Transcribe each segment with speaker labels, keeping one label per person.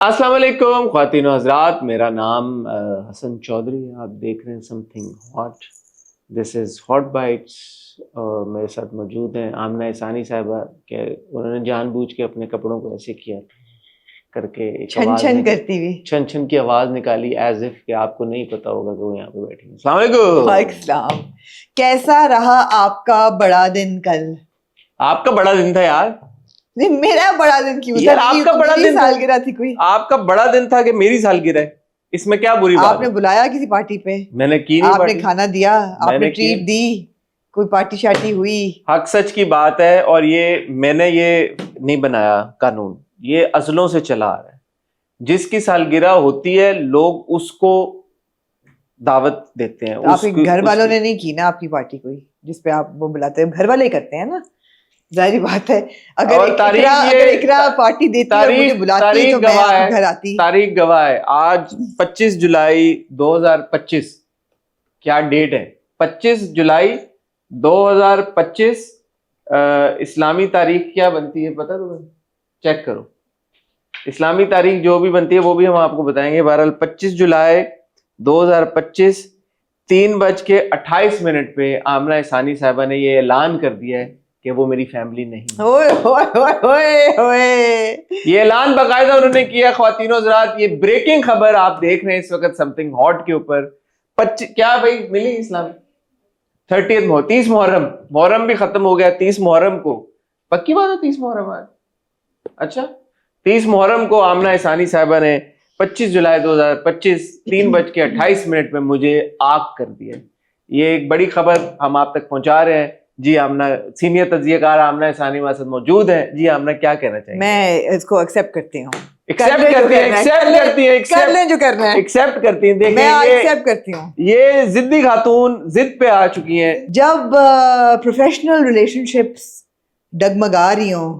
Speaker 1: अस्सलाम वालेकुम ख्वातीन व हज़रात, मेरा नाम हसन चौधरी है। आप देख रहे हैं something hot. This is hot bytes. मेरे साथ मौजूद हैं आमना इसानी साहिबा के। उन्होंने जानबूझ के अपने कपड़ों को ऐसे किया करके एक
Speaker 2: छन
Speaker 1: आवाज़
Speaker 2: छन करती हुई।
Speaker 1: छन छन की आवाज़ निकाली, एज इफ कि आपको नहीं पता होगा कि वो यहाँ पे बैठी हैं। अस्सलाम वालेकुम।
Speaker 2: वालेकुम। कैसा रहा आपका बड़ा दिन कल?
Speaker 1: आपका बड़ा दिन था यार।
Speaker 2: नहीं, मेरा बड़ा दिन क्यों था?
Speaker 1: यार आपका बड़ा
Speaker 2: मेरी
Speaker 1: दिन था।
Speaker 2: सालगिरह थी कोई।
Speaker 1: आपका बड़ा दिन था कि मेरी सालगिरह है, इसमें क्या बुरी बात
Speaker 2: आपने
Speaker 1: है?
Speaker 2: बुलाया किसी पार्टी पे?
Speaker 1: मैंने की नहीं
Speaker 2: आपने
Speaker 1: पार्टी।
Speaker 2: खाना दिया? आपने
Speaker 1: मैंने
Speaker 2: ट्रीट
Speaker 1: की।
Speaker 2: दी? कोई पार्टी शार्टी हुई?
Speaker 1: हक सच की बात है, और ये मैंने ये नहीं बनाया कानून, ये अज़लों से चला आ रहा है। जिसकी सालगिरह होती है लोग उसको दावत देते हैं।
Speaker 2: तो आपके घर वालों ने नहीं की ना आपकी पार्टी कोई, जिसपे आप वो बुलाते हैं? घर वाले ही करते हैं ना, जाहिर बात है। अगर इकरा पार्टी देती और मुझे बुलाती तो मैं आपके घर आती।
Speaker 1: तारीख गवाह है। आज 25 जुलाई 2025, क्या डेट है? 25 जुलाई 2025। इस्लामी तारीख क्या बनती है पता तुम्हें? चेक करो। इस्लामी तारीख जो भी बनती है वो भी हम आपको बताएंगे। बहरहाल 25 जुलाई 2025 3:28 पे आमना इसानी साहिबा ने ये ऐलान कर दिया है कि वो मेरी फैमिली नहीं है।
Speaker 2: ओए ओए ओए ओए,
Speaker 1: ये ऐलान बाकायदा उन्होंने किया। ख्वातीनो हज़रात, ये ब्रेकिंग खबर आप देख रहे हैं इस वक्त समथिंग हॉट के ऊपर। 25 क्या भाई मिली इस्लामी 30 मुहर्रम। मुहर्रम भी खत्म हो गया। 30 मुहर्रम को पक्की बात है। 30 मुहर्रम आज, अच्छा 30 मुहर्रम को आमना इसानी साहिबा ने 25 जुलाई 2025 3:28 में मुझे आग कर दिया। ये एक बड़ी खबर हम आप तक पहुंचा रहे हैं। जी आमना, सीनियर तज्जियाकार आमना इसानी हमारे साथ मौजूद है। जी आमना, क्या कहना चाहिए?
Speaker 2: मैं इसको एक्सेप्ट करती हूँ।
Speaker 1: एक्सेप्ट करती है,
Speaker 2: कर लें जो करना है,
Speaker 1: एक्सेप्ट करती हैं। देखिए
Speaker 2: मैं एक्सेप्ट करती हूँ।
Speaker 1: ये जिद्दी खातून जिद पे आ चुकी हैं।
Speaker 2: जब प्रोफेशनल रिलेशनशिप्स डगमगा रही हों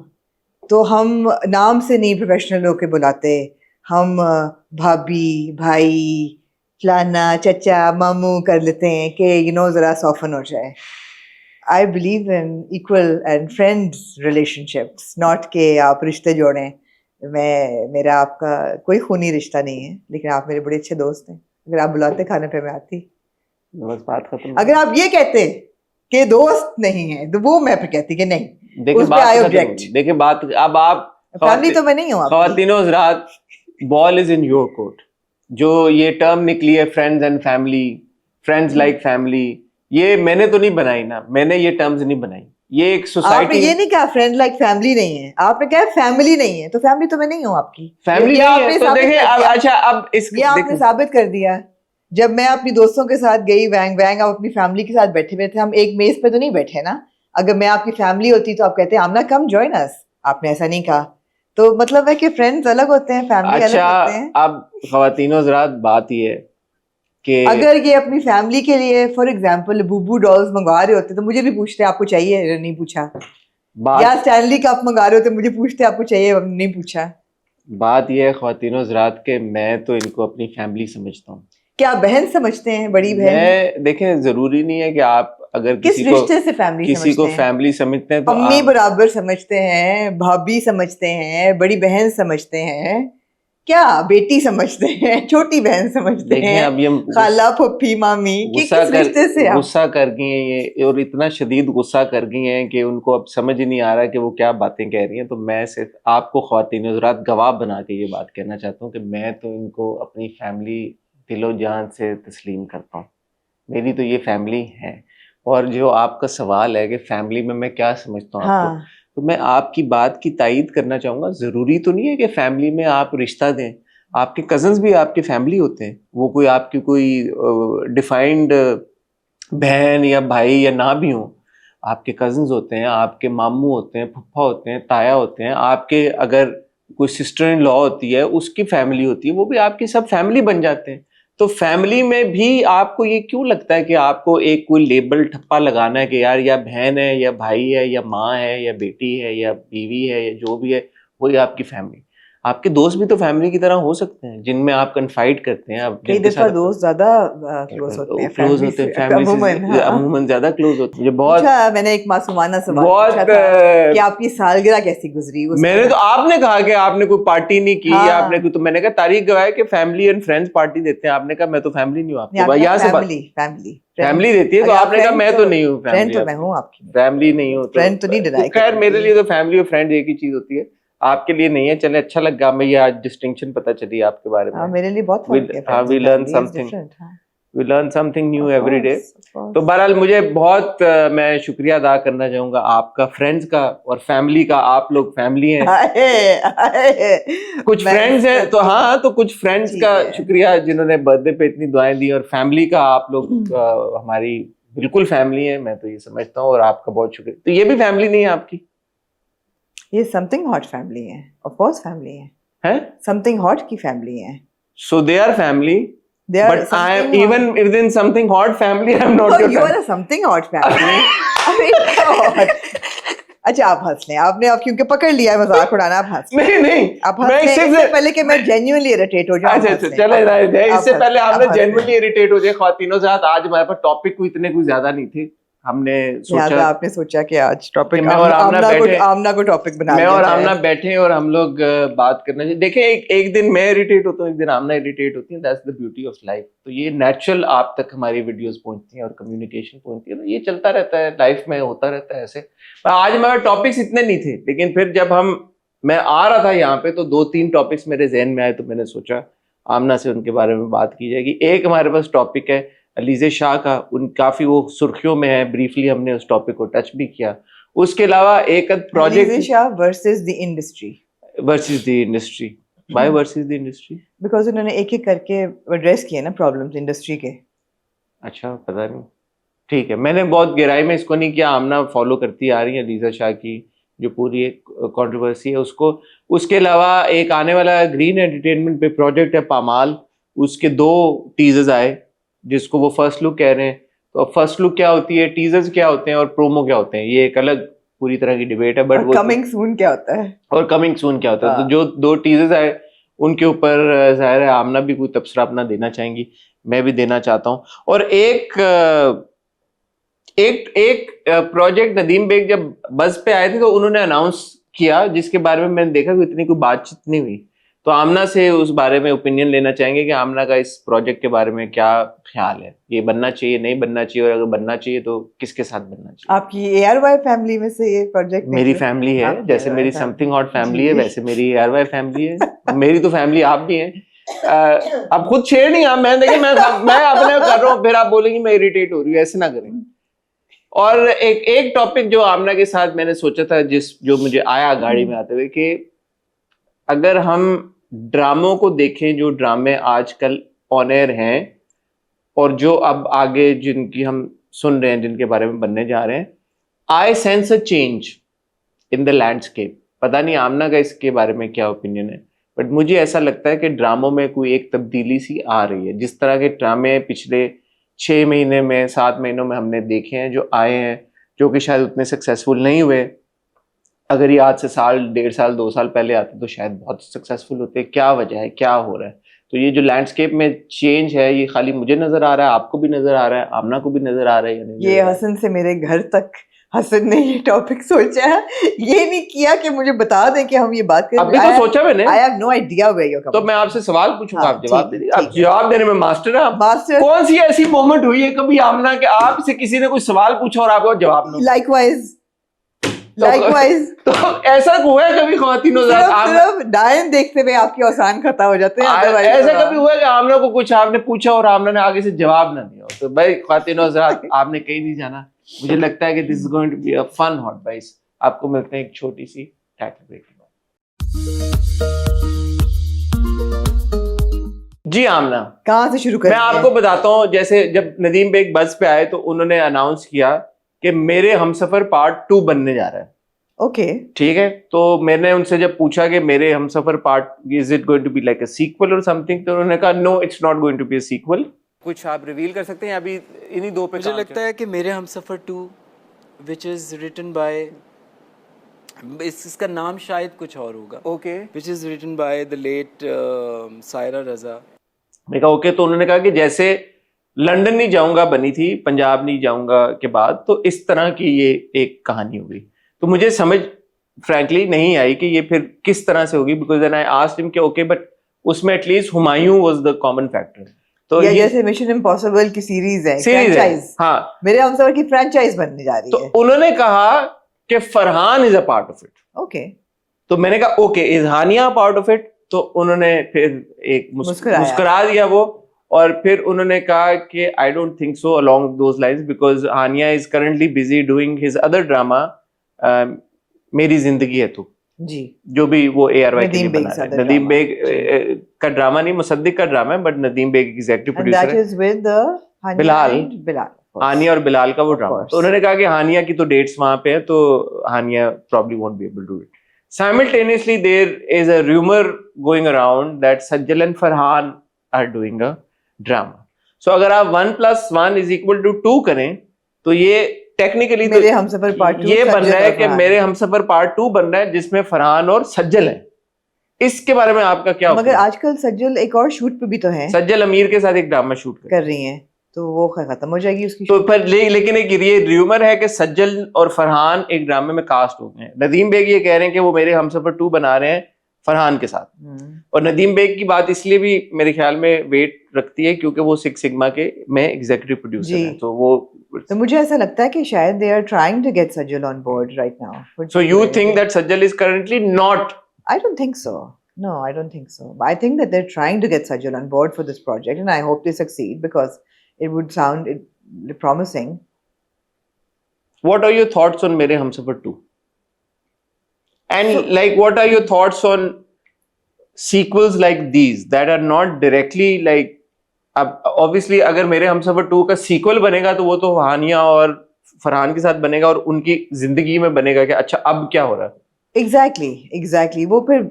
Speaker 2: तो हम नाम से नहीं प्रोफेशनल होके बुलाते। हम भाभी, भाई, फलाना, चचा, मामू कर लेते हैं कि जरा सॉफन हो जाए। I believe in equal and friends relationships, not के आप रिश्ते जोड़ें। मेरा आपका कोई खूनी रिश्ता नहीं है, लेकिन आप मेरे बड़े अच्छे दोस्त हैं। अगर आप बुलाते खाने पे मैं आती।
Speaker 1: बस बात खत्म।
Speaker 2: अगर आप ये कहते कि दोस्त नहीं है तो वो मैं फिर कहती कि नहीं,
Speaker 1: देखिए
Speaker 2: उस पे
Speaker 1: बात
Speaker 2: आई
Speaker 1: खत्म।
Speaker 2: ऑब्जेक्ट।
Speaker 1: देखिए बात, अब आप
Speaker 2: फैमिली तो मैं नहीं हूँ आपकी।
Speaker 1: ख्वातीनो हज़रात, ball is in your court. जो ये टर्म निकली है friends and family, friends like family, ये मैंने तो नहीं बनाई ना, मैंने ये टर्म्स नहीं बनाई। ये एक सोसाइटी।
Speaker 2: आपने ये नहीं कहा फ्रेंड लाइक फैमिली नहीं है, आपने कहा फैमिली नहीं है। तो फैमिली तो मैं नहीं हूँ आपकी।
Speaker 1: फैमिली
Speaker 2: ये
Speaker 1: नहीं है तो देखिए अब, अच्छा अब इस
Speaker 2: ये आपने साबित कर दिया। जब मैं अपनी दोस्तों के साथ गई वैंग वैंग, आप अपनी फैमिली के साथ बैठे हुए थे, हम एक मेज पे तो नहीं बैठे ना। अगर मैं आपकी फैमिली होती तो आप कहते आमना कम जॉइन अस, आपने ऐसा नहीं कहा। तो मतलब है कि फ्रेंड्स अलग होते हैं, फैमिली अलग होते हैं।
Speaker 1: अब ख्वातीनो हज़रात बात ये है कि
Speaker 2: अगर ये अपनी फैमिली के लिए फॉर एग्जांपल बूबू डॉल्स मंगवा रहे होते तो मुझे भी पूछते आपको चाहिए, नहीं पूछा। या स्टैनली कप मंगा रहे होते, मुझे पूछते आपको चाहिए, नहीं पूछा।
Speaker 1: बात ये है ख्वातीनो हज़रात के मैं तो इनको अपनी फैमिली समझता हूँ।
Speaker 2: क्या बहन समझते हैं? बड़ी बहन?
Speaker 1: मैं देखें, जरूरी नहीं है कि आप अगर
Speaker 2: किस रिश्ते से फैमिली
Speaker 1: को फैमिली समझते हैं तो
Speaker 2: अम्मी बराबर समझते हैं, भाभी समझते हैं, बड़ी बहन समझते हैं, क्या बेटी समझते हैं, छोटी बहन समझते हैं,
Speaker 1: अब ये
Speaker 2: खाला, फुफ्फी, मामी, किस रिश्ते से आप?
Speaker 1: गुस्सा कर गई हैं ये, और इतना शदीद गुस्सा कर गई हैं कि उनको अब समझ ही नहीं आ रहा कि वो क्या बातें कह रही हैं। तो मैं सिर्फ आपको ख्वातीन हज़रात गवाह बना के ये बात कहना चाहता हूँ कि मैं तो इनको अपनी फैमिली दिलो जान से तस्लीम करता हूँ। मेरी तो ये फैमिली है। और जो आपका सवाल है कि फैमिली में मैं क्या समझता हूँ आपको, तो मैं आपकी बात की तायीद करना चाहूँगा। ज़रूरी तो नहीं है कि फैमिली में आप रिश्ता दें। आपके कज़न्स भी आपकी फैमिली होते हैं। वो कोई आपकी कोई डिफाइंड बहन या भाई या ना भी हो, आपके कज़न्स होते हैं, आपके मामू होते हैं, फुफ्फा होते हैं, ताया होते हैं, आपके अगर कोई सिस्टर इन लॉ होती है, उसकी फैमिली होती है, वो भी आपकी सब फैमिली बन जाते हैं। तो फैमिली में भी आपको ये क्यों लगता है कि आपको एक कोई लेबल ठप्पा लगाना है कि यार या बहन है या भाई है या माँ है या बेटी है या बीवी है या जो भी है, वही आपकी फैमिली? आपके दोस्त भी तो फैमिली की तरह हो सकते हैं, जिनमें आप कन्फाइड करते हैं, आप
Speaker 2: कई
Speaker 1: जिनके
Speaker 2: दफा
Speaker 1: साथ
Speaker 2: दोस्त ज्यादा क्लोज होते हैं
Speaker 1: क्लोज
Speaker 2: फैमिली
Speaker 1: होते हैं,
Speaker 2: से,
Speaker 1: फैमिली
Speaker 2: अमूमन।
Speaker 1: से
Speaker 2: हाँ।
Speaker 1: अमूमन ज्यादा क्लोज होते हैं। मुझे बहुत
Speaker 2: पूछा, मैंने एक मासूमाना सवाल पूछा
Speaker 1: बहुत
Speaker 2: था कि आपकी सालगिरह कैसी गुजरी उस
Speaker 1: मैंने तो, आपने कहा कि आपने कोई पार्टी नहीं की,
Speaker 2: हाँ।
Speaker 1: आपने कोई, तो मैंने कहा तारीख गवाह कि फैमिली एंड फ्रेंड्स पार्टी देते हैं, आपने कहा मैं तो फैमिली नहीं हूँ आपके,
Speaker 2: आपका
Speaker 1: यहाँ से बात,
Speaker 2: फैमिली फैमिली
Speaker 1: फैमिली देती है, तो
Speaker 2: अगर आप
Speaker 1: आपने कहा
Speaker 2: फ्रेंड
Speaker 1: मैं तो नहीं हूँ
Speaker 2: फ्रेंड
Speaker 1: फैमिली
Speaker 2: तो मैं
Speaker 1: आपकी,
Speaker 2: हूँ आपकी,
Speaker 1: फैमिली नहीं हूँ
Speaker 2: फ्रेंड तो नहीं
Speaker 1: तो
Speaker 2: डिनाई
Speaker 1: खैर मेरे
Speaker 2: करूंगी।
Speaker 1: लिए तो फैमिली और फ्रेंड एक ही चीज होती है, आपके लिए नहीं है। चले, अच्छा लगा हमें ये आज डिस्टिंक्शन पता चली आपके बारे
Speaker 2: हाँ,
Speaker 1: में।
Speaker 2: मेरे लिए बहुत फर्क है,
Speaker 1: हाँ,
Speaker 2: friends
Speaker 1: we
Speaker 2: and
Speaker 1: learn
Speaker 2: family is
Speaker 1: something,
Speaker 2: different.
Speaker 1: We learn something new
Speaker 2: of
Speaker 1: every day.
Speaker 2: Course, of course.
Speaker 1: तो बहरहाल मुझे बहुत मैं शुक्रिया अदा करना चाहूंगा आपका, फ्रेंड्स का और फैमिली का, आप लोग फैमिली हैं, कुछ फ्रेंड्स हैं तो, हाँ तो कुछ फ्रेंड्स
Speaker 2: ठीक
Speaker 1: का
Speaker 2: है।
Speaker 1: शुक्रिया जिन्होंने बर्थडे पे इतनी दुआएं दी, और फैमिली का आप लोग हमारी बिल्कुल फैमिली है, मैं तो ये समझता हूँ, और आपका बहुत शुक्रिया। तो ये भी फैमिली नहीं है आपकी?
Speaker 2: ये समथिंग हॉट फैमिली है, ऑफ कोर्स फैमिली है, समथिंग हॉट की फैमिली है।
Speaker 1: So they are family,
Speaker 2: They are
Speaker 1: but I am
Speaker 2: something
Speaker 1: even within something hot family. I am not
Speaker 2: hot.
Speaker 1: your
Speaker 2: Oh, you are
Speaker 1: family.
Speaker 2: a something hot family. अरे God. अच्छा, आप हंस लें, आपने आप क्योंकि पकड़ लिया है मजाक उड़ाना, आप हंस लें।
Speaker 1: नहीं
Speaker 2: आप हंस लें, इससे पहले कि मैं genuinely irritate हो जाऊं।
Speaker 1: अच्छा अच्छा, चले जाए, इससे पहले आपने genuinely irritate हो जाए ख्वातीनों से। आज हमारे पास टॉपिक को इतने कुछ ज्यादा नहीं थे, हमने सोचा,
Speaker 2: आपने सोचा कि आज टॉपिक
Speaker 1: मैं और
Speaker 2: आमना को टॉपिक बना
Speaker 1: मैं
Speaker 2: लिया
Speaker 1: और
Speaker 2: जाए।
Speaker 1: आमना बैठे और हम लोग बात करना चाहिए। देखिए, एक दिन मैं इरिटेट होता हूँ, एक दिन आमना इरिटेट होती है, that's the beauty of life. तो ये नेचुरल आप तक हमारी वीडियोस पहुंचती हैं और कम्युनिकेशन पहुंचती है, तो ये चलता रहता है, लाइफ में होता रहता है ऐसे। आज हमारे टॉपिक्स इतने नहीं थे, लेकिन फिर जब मैं आ रहा था यहाँ पे, तो 2-3 टॉपिक्स मेरे जहन में आए, तो मैंने सोचा आमना से उनके बारे में बात की जाएगी। एक हमारे पास टॉपिक है अलीज़े शाह का, उन काफी वो सुर्खियों में है, ब्रीफली हमने उस टॉपिक को टच भी किया। उसके अलावा एक project,
Speaker 2: Alizeh Shah versus the industry.
Speaker 1: Why versus the industry?
Speaker 2: Because उन्होंने एक एक करके एड्रेस किए ना प्रॉब्लम्स इंडस्ट्री के।
Speaker 1: अच्छा, पता नहीं, ठीक है, मैंने बहुत गहराई में इसको नहीं किया। आमना फॉलो करती आ रही है अलीज़ा शाह की जो पूरी एक कंट्रोवर्सी है उसको। उसके अलावा एक आने वाला ग्रीन एंटरटेनमेंट पे प्रोजेक्ट है पामाल, उसके 2 टीजर्स आए जिसको वो फर्स्ट लुक कह रहे हैं। तो फर्स्ट लुक क्या होती है, टीजर्स क्या होते हैं और प्रोमो क्या होते हैं, ये एक अलग पूरी तरह की डिबेट है। बट वो
Speaker 2: कमिंग सून क्या होता है,
Speaker 1: और कमिंग सून क्या होता है, तो जो 2 टीजर्स आए उनके ऊपर जाहिर है आमना भी कोई तबसरा अपना देना चाहेंगी, मैं भी देना चाहता हूँ। और एक प्रोजेक्ट नदीम बेग जब बस पे आए थे तो उन्होंने अनाउंस किया, जिसके बारे में मैंने देखा कि इतनी कोई बातचीत नहीं हुई। तो आमना से उस बारे में ओपिनियन लेना चाहेंगे कि आमना का इस प्रोजेक्ट के बारे में क्या ख्याल है, ये बनना चाहिए, नहीं बनना चाहिए, और अगर बनना चाहिए तो किसके साथ बनना चाहिए?
Speaker 2: आपकी ARY फैमिली में से ये प्रोजेक्ट
Speaker 1: मेरी फैमिली है, जैसे मेरी समथिंग हॉट फैमिली है, वैसे मेरी ARY फैमिली है। मेरी तो फैमिली आप भी हैं। अब खुद शेयर नहीं, मैं देखिए, मैं अपने कर रहा हूँ, फिर आप बोलेंगे मैं इरिटेट हो रही हूँ, ऐसे ना करें। और एक टॉपिक जो आमना के साथ मैंने सोचा था, जो मुझे आया गाड़ी में आते हुए, कि अगर हम ड्रामों को देखें, जो ड्रामे आजकल ऑन एयर हैं और जो अब आगे जिनकी हम सुन रहे हैं, जिनके बारे में बनने जा रहे हैं, I sense a change in the landscape. पता नहीं आमना का इसके बारे में क्या ओपिनियन है, बट मुझे ऐसा लगता है कि ड्रामों में कोई एक तब्दीली सी आ रही है। जिस तरह के ड्रामे पिछले 6 महीने में, 7 महीनों में हमने देखे हैं, जो आए हैं, जो कि शायद उतने सक्सेसफुल नहीं हुए, अगर ये आज से साल, 1.5 साल, 2 साल पहले आते तो शायद बहुत सक्सेसफुल होते। क्या वजह है, क्या हो रहा है? तो ये जो लैंडस्केप में चेंज है, ये खाली मुझे नजर आ रहा है, आपको भी नजर आ रहा है, आमना को भी नजर आ रहा है या नहीं?
Speaker 2: ये हसन से मेरे घर तक हसन ने ये टॉपिक सोचा है, ये नहीं किया कि मुझे बता दें कि हम ये बात करें।
Speaker 1: अभी तो सोचा मैंने,
Speaker 2: I have no idea where you coming.
Speaker 1: तो मैं आपसे सवाल पूछूंगा,
Speaker 2: हाँ,
Speaker 1: आप जवाब दे, आप
Speaker 2: ठीक है।
Speaker 1: जवाब देने में मास्टर है आप।
Speaker 2: मास्टर।
Speaker 1: कौन सी ऐसी मोमेंट हुई है कभी आमना के आपसे किसी ने कोई सवाल पूछा और आपको जवाब नहीं?
Speaker 2: लाइकवाइज
Speaker 1: तो ऐसा हुआ है कभी ख्वातीनों
Speaker 2: सिर्फ डायन देखते हुए आपकी औसान खता हो जाते हैं?
Speaker 1: ऐसा कभी हुआ कि आमना को कुछ आपने पूछा और आमना ने आगे से जवाब ना दिया? तो भाई ख्वातीनों हज़रात, आपने कहीं नहीं जाना। मुझे लगता है कि this is going to be a fun hot bites. आपको मिलते हैं एक छोटी सी टाइटल ब्रेक के बाद। जी आमना,
Speaker 2: कहाँ से शुरू करें?
Speaker 1: मैं आपको बताता हूँ, जैसे जब नदीम बेग बस पे आए तो उन्होंने अनाउंस किया कि मेरे हमसफर पार्ट 2 बनने जा रहा है।
Speaker 2: ओके,
Speaker 1: ठीक है, तो मैंने उनसे जब पूछा कि मेरे Humsafar part, is it going to be like a sequel और समथिंग, तो उन्होंने कहा no, it's not going to be a sequel. कुछ आप रिवील कर सकते हैं अभी इन्हीं 2 पे?
Speaker 3: मुझे लगता है कि मेरे Humsafar 2 which is written by इसका नाम शायद कुछ और होगा,
Speaker 1: okay
Speaker 3: which is written by the late Saira Raza.
Speaker 1: मैं कहा ओके, तो उन्होंने कहा कि जैसे लंदन नहीं जाऊंगा बनी थी पंजाब नहीं जाऊंगा के बाद, तो इस तरह की ये एक कहानी हुई। तो मुझे समझ फ्रैंकली नहीं आई कि ये फिर किस तरह से होगी, because then I asked him कि ओके बट उसमें at least Humayun was the common factor. तो
Speaker 2: या जैसे मिशन इम्पॉसिबल की सीरीज है,
Speaker 1: सीरीज है,
Speaker 2: फ्रैंचाइज,
Speaker 1: हाँ,
Speaker 2: मेरे हमसफर की फ्रैंचाइज बनने जा रही
Speaker 1: तो
Speaker 2: है।
Speaker 1: उन्होंने कहा कि Farhan is a part of it.
Speaker 2: Okay,
Speaker 1: तो मैंने कहा okay, is Hania part of it? तो उन्होंने फिर एक मुस्कुरा दिया वो, और फिर उन्होंने कहा कि I don't think so along those lines, because Hania is currently busy doing his other drama Meri Zindagi है तू,
Speaker 2: जी,
Speaker 1: जो भी वो ARY के लिए
Speaker 2: नदीम बेग
Speaker 1: बना रहे हैं।
Speaker 2: सादर
Speaker 1: नदीम
Speaker 2: ड्रामा,
Speaker 1: बेग का ड्रामा नहीं, मुसद्दिक का ड्रामा है, but Nadeem Baig executive
Speaker 2: and
Speaker 1: producer
Speaker 2: that
Speaker 1: है।
Speaker 2: Is with Hania
Speaker 1: Bilal.
Speaker 2: And Bilal,
Speaker 1: Hania और बिलाल का वो
Speaker 2: Of
Speaker 1: ड्रामा।
Speaker 2: course.
Speaker 1: तो उन्होंने कहा कि हानिया की तो डेट्स वहां पे है, तो Hania probably won't be able to do it. Simultaneously, there is a rumor going around that Sajjal and Farhan are doing a drama. So अगर आप 1+1 is equal to 2 करें, तो ये टेक्निकली तो
Speaker 2: मेरे हमसफर पार्ट 2
Speaker 1: ये बन रहा है कि मेरे हमसफर पार्ट 2 बन रहा है, जिसमें फरहान और सज्जल है। इसके बारे में आपका क्या
Speaker 2: मगर आजकल सज्जल एक और शूट पे भी तो है,
Speaker 1: सज्जल अमीर के साथ एक ड्रामा शूट
Speaker 2: कर रही हैं, तो वो खत्म हो जाएगी उसकी
Speaker 1: तो पर लेकिन एक ये र्यूमर है कि सज्जल और फरहान एक ड्रामे में कास्ट हो गए हैं। नदीम बेग ये कह रहे हैं कि वो मेरे हमसफर 2 बना रहे हैं फरहान के साथ, और नदीम बेग की बात इसलिए भी मेरे ख्याल में वेट रखती है क्योंकि वो सिक्स सिग्मा के में एग्जीक्यूटिव प्रोड्यूसर हैं, तो वो
Speaker 2: तो मुझे ऐसा लगता है कि शायद they are trying to get Sajal on board right now.
Speaker 1: So you think that Sajal is currently not?
Speaker 2: I don't think so. No, I don't think so. I think that they're trying to get Sajjal on board for this project, and I hope they succeed because it would sound promising.
Speaker 1: What are your thoughts on Mere Humsafar 2? And like, what are your thoughts on sequels like these that are not directly like? अब obviously अगर मेरे हमसफर 2 का sequel बनेगा तो वो तो हानिया और फरहान के साथ बनेगा और उनकी जिंदगी में बनेगा कि अच्छा अब क्या हो रहा है।
Speaker 2: Exactly. वो फिर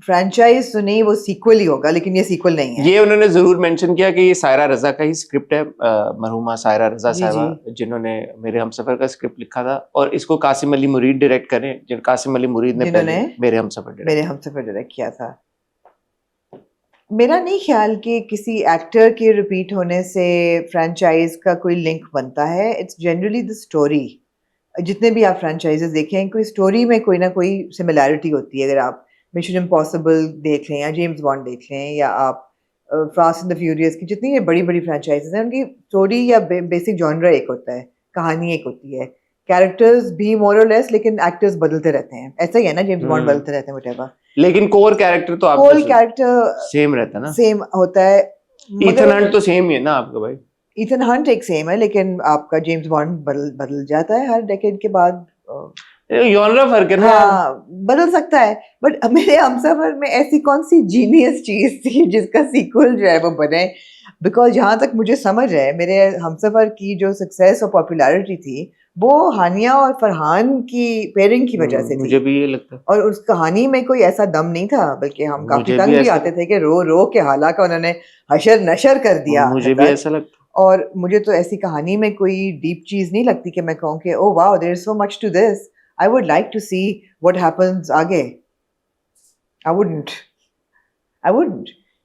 Speaker 2: फ्रैंचाइज तो नहीं, वो सीक्वल ही होगा, लेकिन ये सीक्वल नहीं है।
Speaker 1: ये उन्होंने जरूर मेंशन किया कि ये सायरा रजा का ही स्क्रिप्ट है, मरहुमा सायरा रजा साहबा जिन्होंने मेरे हमसफर का स्क्रिप्ट लिखा था, और इसको कासिम अली मुरीद डायरेक्ट करें, जिन कासिम अली मुरीद ने पहले मेरे हमसफर डायरेक्ट
Speaker 2: किया था। मेरा नहीं ख्याल कि किसी एक्टर के रिपीट होने से फ्रैंचाइज का कोई लिंक बनता है। It's generally the story. जितने भी आप फ्रैंचाइजेस देखें, कोई स्टोरी में कोई ना कोई सिमिलैरिटी होती है। अगर आप मिशन इम्पॉसिबल देख लें या जेम्स बॉन्ड देख लें, या आप फास्ट एंड द फ्यूरियस की जितनी ये बड़ी बड़ी फ्रैंचाइजेस हैं, उनकी स्टोरी या बेसिक जॉनरा एक होता है, कहानी एक होती है, कैरेक्टर्स भी मोर और लेस, लेकिन एक्टर्स बदलते रहते हैं। ऐसा ही है ना, जेम्स बॉन्ड बदलते रहते हैं व्हाटएवर,
Speaker 1: लेकिन कोर कैरेक्टर तो आपका
Speaker 2: कोर कैरेक्टर
Speaker 1: सेम रहता है ना,
Speaker 2: सेम होता है।
Speaker 1: इथन हंट तो सेम ही है ना आपका भाई?
Speaker 2: इथन हंट एक सेम है, लेकिन आपका जेम्स बॉन्ड बदल जाता है हर डेकेड के बाद।
Speaker 1: जॉनरा फर्क है ना।
Speaker 2: हाँ, बदल सकता है, बट मेरे हमसफर में ऐसी कौन सी जीनियस चीज थी जिसका सीक्वल जो है वो बने? बिकॉज जहाँ तक मुझे समझ है, मेरे हमसफर की जो सक्सेस और पॉपुलैरिटी थी वो हानिया और फरहान की पेयरिंग की वजह से थी।
Speaker 1: मुझे भी ये लगता है।
Speaker 2: और उस कहानी में कोई ऐसा दम नहीं था, बल्कि हम काफी तंग भी आते थे कि रो रो के हालांकि उन्होंने हशर नशर कर दिया।
Speaker 1: मुझे भी ऐसा लगता है।
Speaker 2: और मुझे तो ऐसी कहानी में कोई डीप चीज नहीं लगती कि मैं कहूँ कि oh wow, there is so much to this, I would like to see what happens आगे. I wouldn't.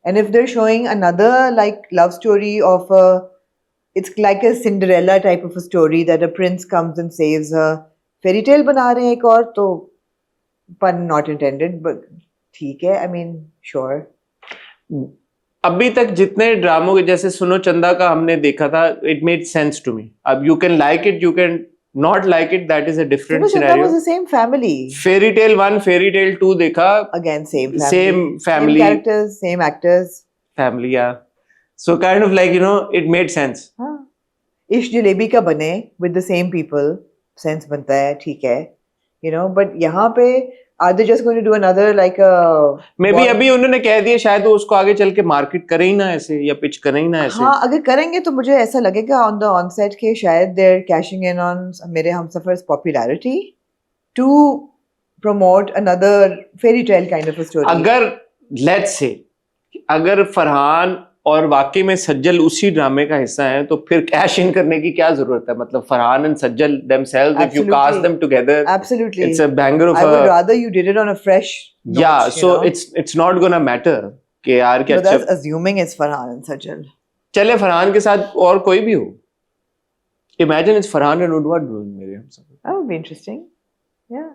Speaker 2: And if they're showing another like love story of it's like a Cinderella type of a story that a prince comes and saves her, fairy tale बना रहे हैं एक और, तो pun not intended, but ठीक है, I mean sure.
Speaker 1: अभी तक जितने ड्रामों के, जैसे सुनो चंदा का हमने देखा था, it made sense to me. अब you can like it, you can not like it, that is a different scenario.
Speaker 2: Was the same family.
Speaker 1: Fairy Tale 1, Fairy Tale 2 देखा,
Speaker 2: again same family,
Speaker 1: same
Speaker 2: characters, same actors,
Speaker 1: family, yeah. So kind of like, you know, it made sense.
Speaker 2: हाँ, इश्क जलेबी का बने with the same people, sense बनता है, ठीक है, you know, but यहाँ पे are they just going to do another like a
Speaker 1: maybe अभी उन्होंने कह दिया, शायद वो उसको आगे चल के मार्केट करें ही ना ऐसे, या पिच करें ही ना ऐसे।
Speaker 2: हाँ, अगर करेंगे तो मुझे ऐसा लगेगा on the onset के शायद they're cashing in on मेरे हमसफर्स popularity to promote another fairy tale kind of a story.
Speaker 1: अगर let's say अगर फरहान और वाकई में सज्जल उसी ड्रामे का हिस्सा है, तो फिर कैश इन करने की क्या जरूरत है? मतलब Farhan and Sajal themselves, if you cast them together,
Speaker 2: Absolutely.
Speaker 1: it's a banger of
Speaker 2: I would rather you did it on a fresh note,
Speaker 1: yeah,
Speaker 2: you
Speaker 1: so
Speaker 2: know?
Speaker 1: it's not gonna matter कि यार क्या
Speaker 2: But that's assuming it's Farhan and Sajal.
Speaker 1: चले फरहान के साथ और कोई भी हो. Imagine it's Farhan and Udwa doing मेरे Humsafar.
Speaker 2: That would be interesting. Yeah.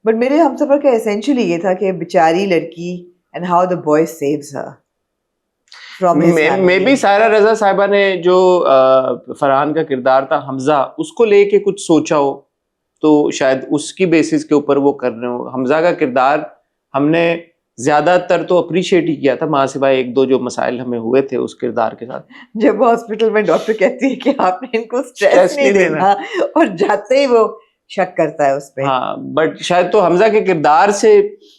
Speaker 2: But मेरे हमसफर का essentially ये था कि बेचारी लड़की and how the boy saves her from his family.
Speaker 1: Maybe Saira Raza साहिबा ने जो फरहान का किरदार था हमजा, उसको लेके कुछ सोचा हो, तो शायद उसकी बेसिस के ऊपर वो कर रहे हो. हमजा का किरदार हमने ज्यादातर तो अप्रिशिएट ही किया था, माँ सिवाय एक दो जो मसाइल हमें हुए थे उस किरदार के साथ.
Speaker 2: जब हॉस्पिटल में डॉक्टर कहती है कि आपने इनको स्ट्रेस नहीं देना और जाते ही वो शक करता है उस पे.
Speaker 1: हाँ, बट शायद तो हमजा के किरदार से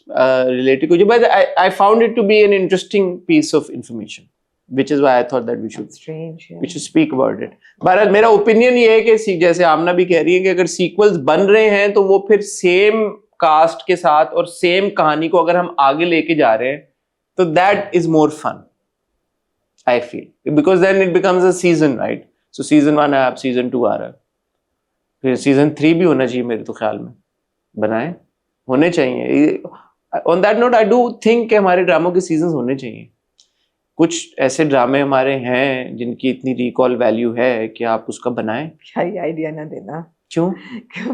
Speaker 1: रिलेटेड कुछ, but I found it to be an interesting piece of information, which is why I thought that we should speak about it. बहरहाल मेरा ओपिनियन ये है कि जैसे आमना भी कह रही है कि अगर सीक्वल्स बन रहे हैं तो वो फिर सेम कास्ट के साथ और सेम कहानी को अगर हम आगे लेके जा रहे हैं तो that is more fun, I feel, because then it becomes a season, right? So season 1 है, अब सीजन 2 आ रहा है, फिर सीजन 3 भी होना चाहिए मेरे तो ख्याल में, बनाए होने चाहिए. On that note I do think कि हमारे ड्रामों के सीजन होने चाहिए. कुछ ऐसे ड्रामे हमारे हैं जिनकी इतनी रिकॉल वैल्यू है कि आप उसका बनाएं.
Speaker 2: क्या ये आइडिया ना देना.
Speaker 1: क्यों?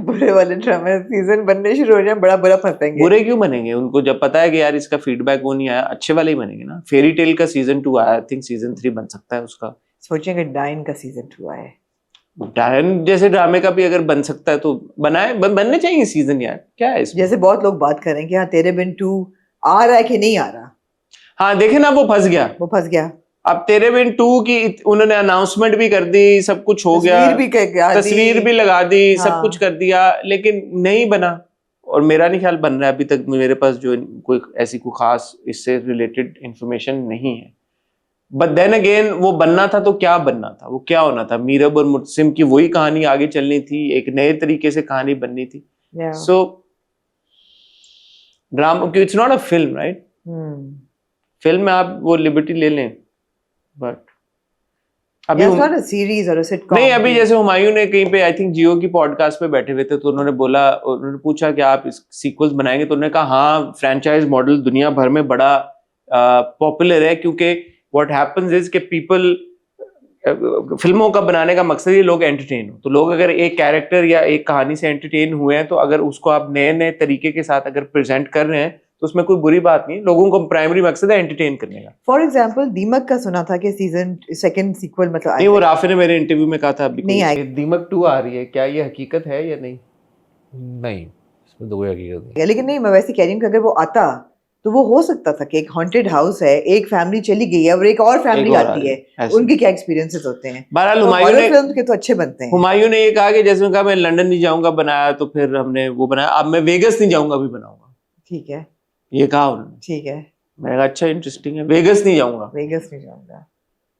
Speaker 2: बुरे वाले ड्रामे सीजन बनने शुरू हो जाए, बड़ा बुरा फंसेंगे.
Speaker 1: बुरे क्यों बनेंगे? उनको जब पता है कि यार इसका फीडबैक वो नहीं आया, अच्छे वाले ही बनेंगे ना. फेरी टेल का सीजन 2 आया, आई थिंक सीजन 3 बन सकता है उसका.
Speaker 2: सोचेंगे डाइन का सीजन 2 आए.
Speaker 1: डायन जैसे ड्रामे का भी अगर बन सकता है तो बनाए, बनने चाहिए सीजन यार. क्या है इसमें?
Speaker 2: जैसे बहुत लोग बात करें कि हाँ तेरे बिन 2 आ रहा है कि नहीं आ रहा.
Speaker 1: हाँ देखे ना, वो फंस गया. अब तेरे बिन 2 की उन्होंने अनाउंसमेंट भी कर दी, सब कुछ हो गया, तस्वीर भी लगा दी,
Speaker 2: हाँ.
Speaker 1: सब कुछ कर दिया, लेकिन नहीं बना. और मेरा नहीं ख्याल बन रहा है अभी तक. मेरे पास जो कोई ऐसी कोई खास इससे रिलेटेड इंफॉर्मेशन नहीं है. बट देन अगेन वो बनना था तो क्या बनना था, वो क्या होना था? मीरब और मुतसिम की वही कहानी आगे चलनी थी, एक नए तरीके से कहानी बननी थी. So drama, it's not a film, right? Film में आप वो लिबर्टी ले लें, बट अभी
Speaker 2: सीरीज और सिटकॉम
Speaker 1: नहीं. अभी जैसे हुमायूं ने कहीं पे, आई थिंक जियो की पॉडकास्ट पे बैठे हुए थे, तो उन्होंने बोला, उन्होंने पूछा कि आप इस सीक्वल्स बनाएंगे, तो उन्होंने कहा हाँ, फ्रेंचाइज मॉडल दुनिया भर में बड़ा पॉपुलर है, क्योंकि व्हाट हैपेंस इज कि पीपल, फिल्मों का बनाने का मकसद ही लोग एंटरटेन हो. तो लोग अगर एक कैरेक्टर या एक कहानी से एंटरटेन हुए हैं, तो अगर उसको आप नए नए तरीके के साथ अगर प्रेजेंट कर रहे हैं तो उसमें कोई बुरी बात नहीं. लोगों को प्राइमरी मकसद है एंटरटेन करने का.
Speaker 2: फॉर एग्जांपल दीमक का सुना था कि सीजन 2 सीक्वल मतलब
Speaker 1: नहीं, वो राफे ने मेरे इंटरव्यू में कहा था
Speaker 2: नहीं आई.
Speaker 1: दीमक 2 आ रही है, क्या ये हकीकत है या नहीं?
Speaker 4: नहीं, इसमें तो कोई हकीकत नहीं.
Speaker 2: लेकिन नहीं, मैं वैसे कह रही हूँ कि अगर वो आता तो वो हो सकता था कि एक हॉन्टेड हाउस है, एक फैमिली चली गई है और एक और फैमिली आती है, उनके क्या एक्सपीरियंसेस होते हैं.
Speaker 1: बहरहाल
Speaker 2: हुमायूं ने फिल्म के तो अच्छे बनते हैं.
Speaker 1: हुमायूं ने ये कहा कि जैसे कहा मैं लंदन नहीं जाऊंगा बनाया, तो फिर हमने वो बनाया. अब मैं वेगस नहीं जाऊंगा भी बनाऊंगा.
Speaker 2: ठीक है,
Speaker 1: ये कहा उन्होंने.
Speaker 2: ठीक है,
Speaker 1: मैंने कहा अच्छा, इंटरेस्टिंग है. वेगस नहीं जाऊंगा.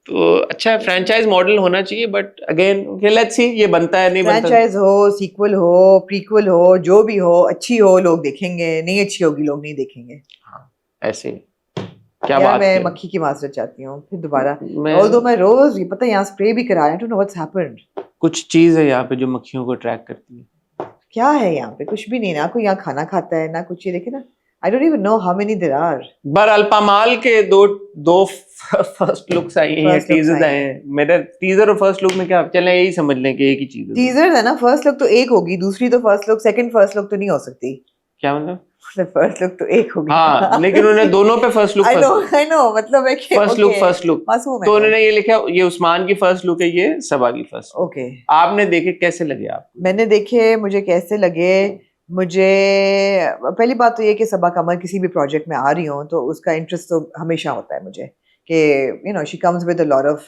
Speaker 1: तो अच्छा है, फ्रेंचाइज मॉडल होना चाहिए. बट अगेन लेट्स सी ये बनता है नहीं बनता.
Speaker 2: फ्रेंचाइज हो, सीक्वल हो, प्रीक्वल हो, जो भी हो, अच्छी हो लोग देखेंगे, नहीं अच्छी होगी लोग नहीं देखेंगे.
Speaker 1: हाँ, ऐसे क्या बात
Speaker 2: मैं
Speaker 1: है?
Speaker 2: मक्खी की माजरत चाहती हूँ फिर दोबारा. ऑल्दो मैं रोज ये पता है यहाँ स्प्रे भी करा रहा हूँ. What's happened.
Speaker 1: कुछ चीज है यहाँ पे जो मक्खियों को अट्रैक्ट करती है.
Speaker 2: क्या है यहाँ पे? कुछ भी नहीं. ना कोई यहाँ खाना खाता है ना कुछ. ये देखे ना, I don't even know how many there are. बहरहाल
Speaker 1: पामाल के दो फर्स्ट लुक्स आई हैं, टीजर्स आए हैं. मेरा टीजर और फर्स्ट लुक में क्या, चलें यही समझ लें कि एक ही चीज है.
Speaker 2: टीजर है ना, फर्स्ट लुक तो एक होगी, दूसरी तो first look, second first look तो नहीं हो सकती.
Speaker 1: क्या मतलब?
Speaker 2: फर्स्ट लुक तो एक होगी.
Speaker 1: हाँ, लेकिन उन्होंने दोनों पे फर्स्ट लुक.
Speaker 2: I know मतलब है कि
Speaker 1: फर्स्ट लुक तो उन्होंने ये लिखा, ये उस्मान की फर्स्ट लुक है, ये सबा की फर्स्ट.
Speaker 2: ओके.
Speaker 1: आपने देखे, कैसे लगे आपको?
Speaker 2: मैंने देखे, मुझे कैसे लगे. मुझे पहली बात तो ये कि सबा कमर किसी भी प्रोजेक्ट में आ रही हो तो उसका इंटरेस्ट तो हमेशा होता है मुझे कि you know she comes with a lot of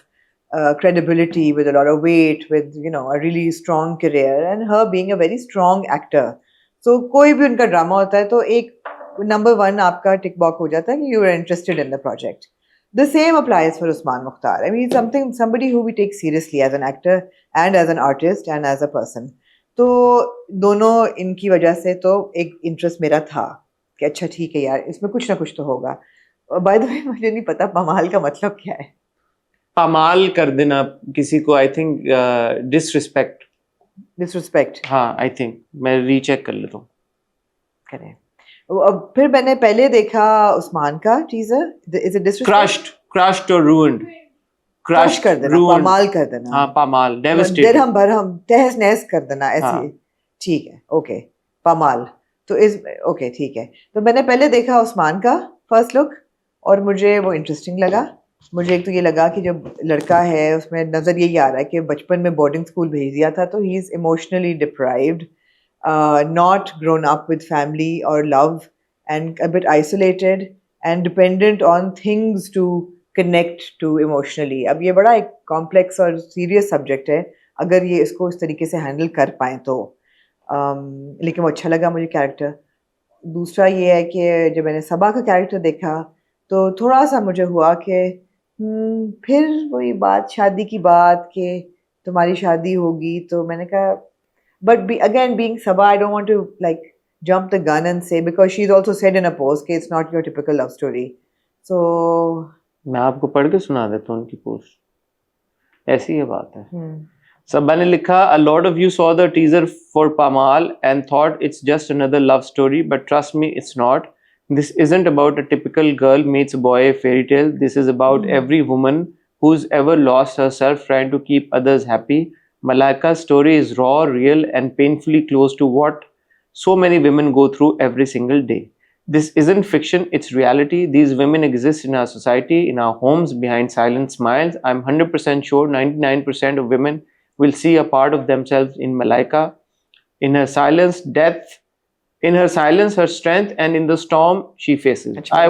Speaker 2: credibility, with a lot of weight, with you know a really strong career, and her being a very strong actor. So कोई भी उनका ड्रामा होता है तो एक नंबर 1 आपका टिक box हो जाता है कि you are interested in the project. The same applies for Usman Mukhtar. I mean somebody who we take seriously as an actor and as an artist and as a person. तो दोनों इनकी वजह से तो एक इंटरेस्ट मेरा था कि अच्छा ठीक है यार, इसमें कुछ ना कुछ तो होगा. बाय द वे मुझे नहीं पता पामाल का मतलब क्या है।
Speaker 1: पामाल कर देना किसी को, आई थिंक डिसरिस्पेक्ट।
Speaker 2: डिसरिस्पेक्ट।
Speaker 1: हाँ आई थिंक, मैं रीचेक कर लेता हूँ।
Speaker 2: करें। अब फिर मैंने पहले देखा उस्मान का teaser, is it disrespect?
Speaker 1: Crushed और रूइंड।
Speaker 2: क्रश कर देना, पामाल कर देना।
Speaker 1: हाँ पामाल, डेवास्टेटेड।
Speaker 2: दिरहम भरहम तहस नहस कर देना ऐसे।
Speaker 1: हाँ।
Speaker 2: ठीक है, ओके। पामाल तो इस, ओके ठीक है। तो मैंने पहले देखा उस्मान का फर्स्ट लुक और मुझे वो इंटरेस्टिंग लगा। मुझे एक तो ये लगा कि जब लड़का है उसमें नज़र यही आ रहा है कि बचपन में बोर्डिंग स्कूल भेज दिया था, तो he is emotionally deprived, not grown up with family or love, and a bit isolated and dependent on things to connect to emotionally. अब ये बड़ा एक कॉम्प्लेक्स और सीरियस सब्जेक्ट है अगर ये इसको इस तरीके से हैंडल कर पाएँ तो। लेकिन वो अच्छा लगा मुझे कैरेक्टर। दूसरा ये है कि जब मैंने सबा का कैरेक्टर देखा तो थोड़ा सा मुझे हुआ कि फिर वही बात, शादी की बात कि तुम्हारी शादी होगी। तो मैंने कहा, but again, being Sabah, I don't want to like jump the gun and say, because she's also said in a post कि it's not your typical love story. So
Speaker 1: मैं आपको पढ़ के सुना देता हूँ उनकी पोस्ट, ऐसी ये बात है। सबा ने लिखा, a lot of you saw the teaser for Pamal and thought it's just another love story, but trust me, it's not. This isn't about a typical girl meets a boy fairy tale. This is about every woman who's ever lost herself trying to keep others happy. Malaika's story is raw, real, and painfully close to what so many women go through every single day. This isn't fiction, it's reality. These women exist in our society, in our homes, behind silent smiles. I'm 100% sure 99% of women will see a part of themselves in Malaika. In her silence, death, in her silence, her strength, and in the storm she faces. I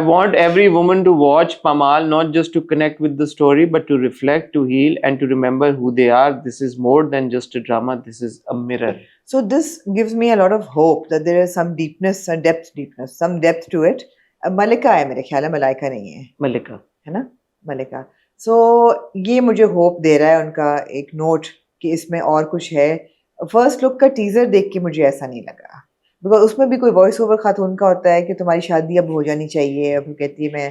Speaker 1: want every woman to watch Pamal, not just to connect with the story, but to reflect, to heal, and to remember who they are. This is more than just a drama. This is a mirror.
Speaker 2: So this gives me a lot of hope that there is some deepness, some depth to it. Malika है मेरे ख्याल में, मलाइका नहीं है।
Speaker 1: Malika
Speaker 2: है ना, मलिका। So ये मुझे होप दे रहा है उनका एक नोट कि इसमें और कुछ है। फर्स्ट लुक का टीजर देख के मुझे ऐसा नहीं लगा, बिकॉज उसमें भी कोई वॉइस ओवर खातून का होता है कि तुम्हारी शादी अब हो जानी चाहिए। अब कहती है मैं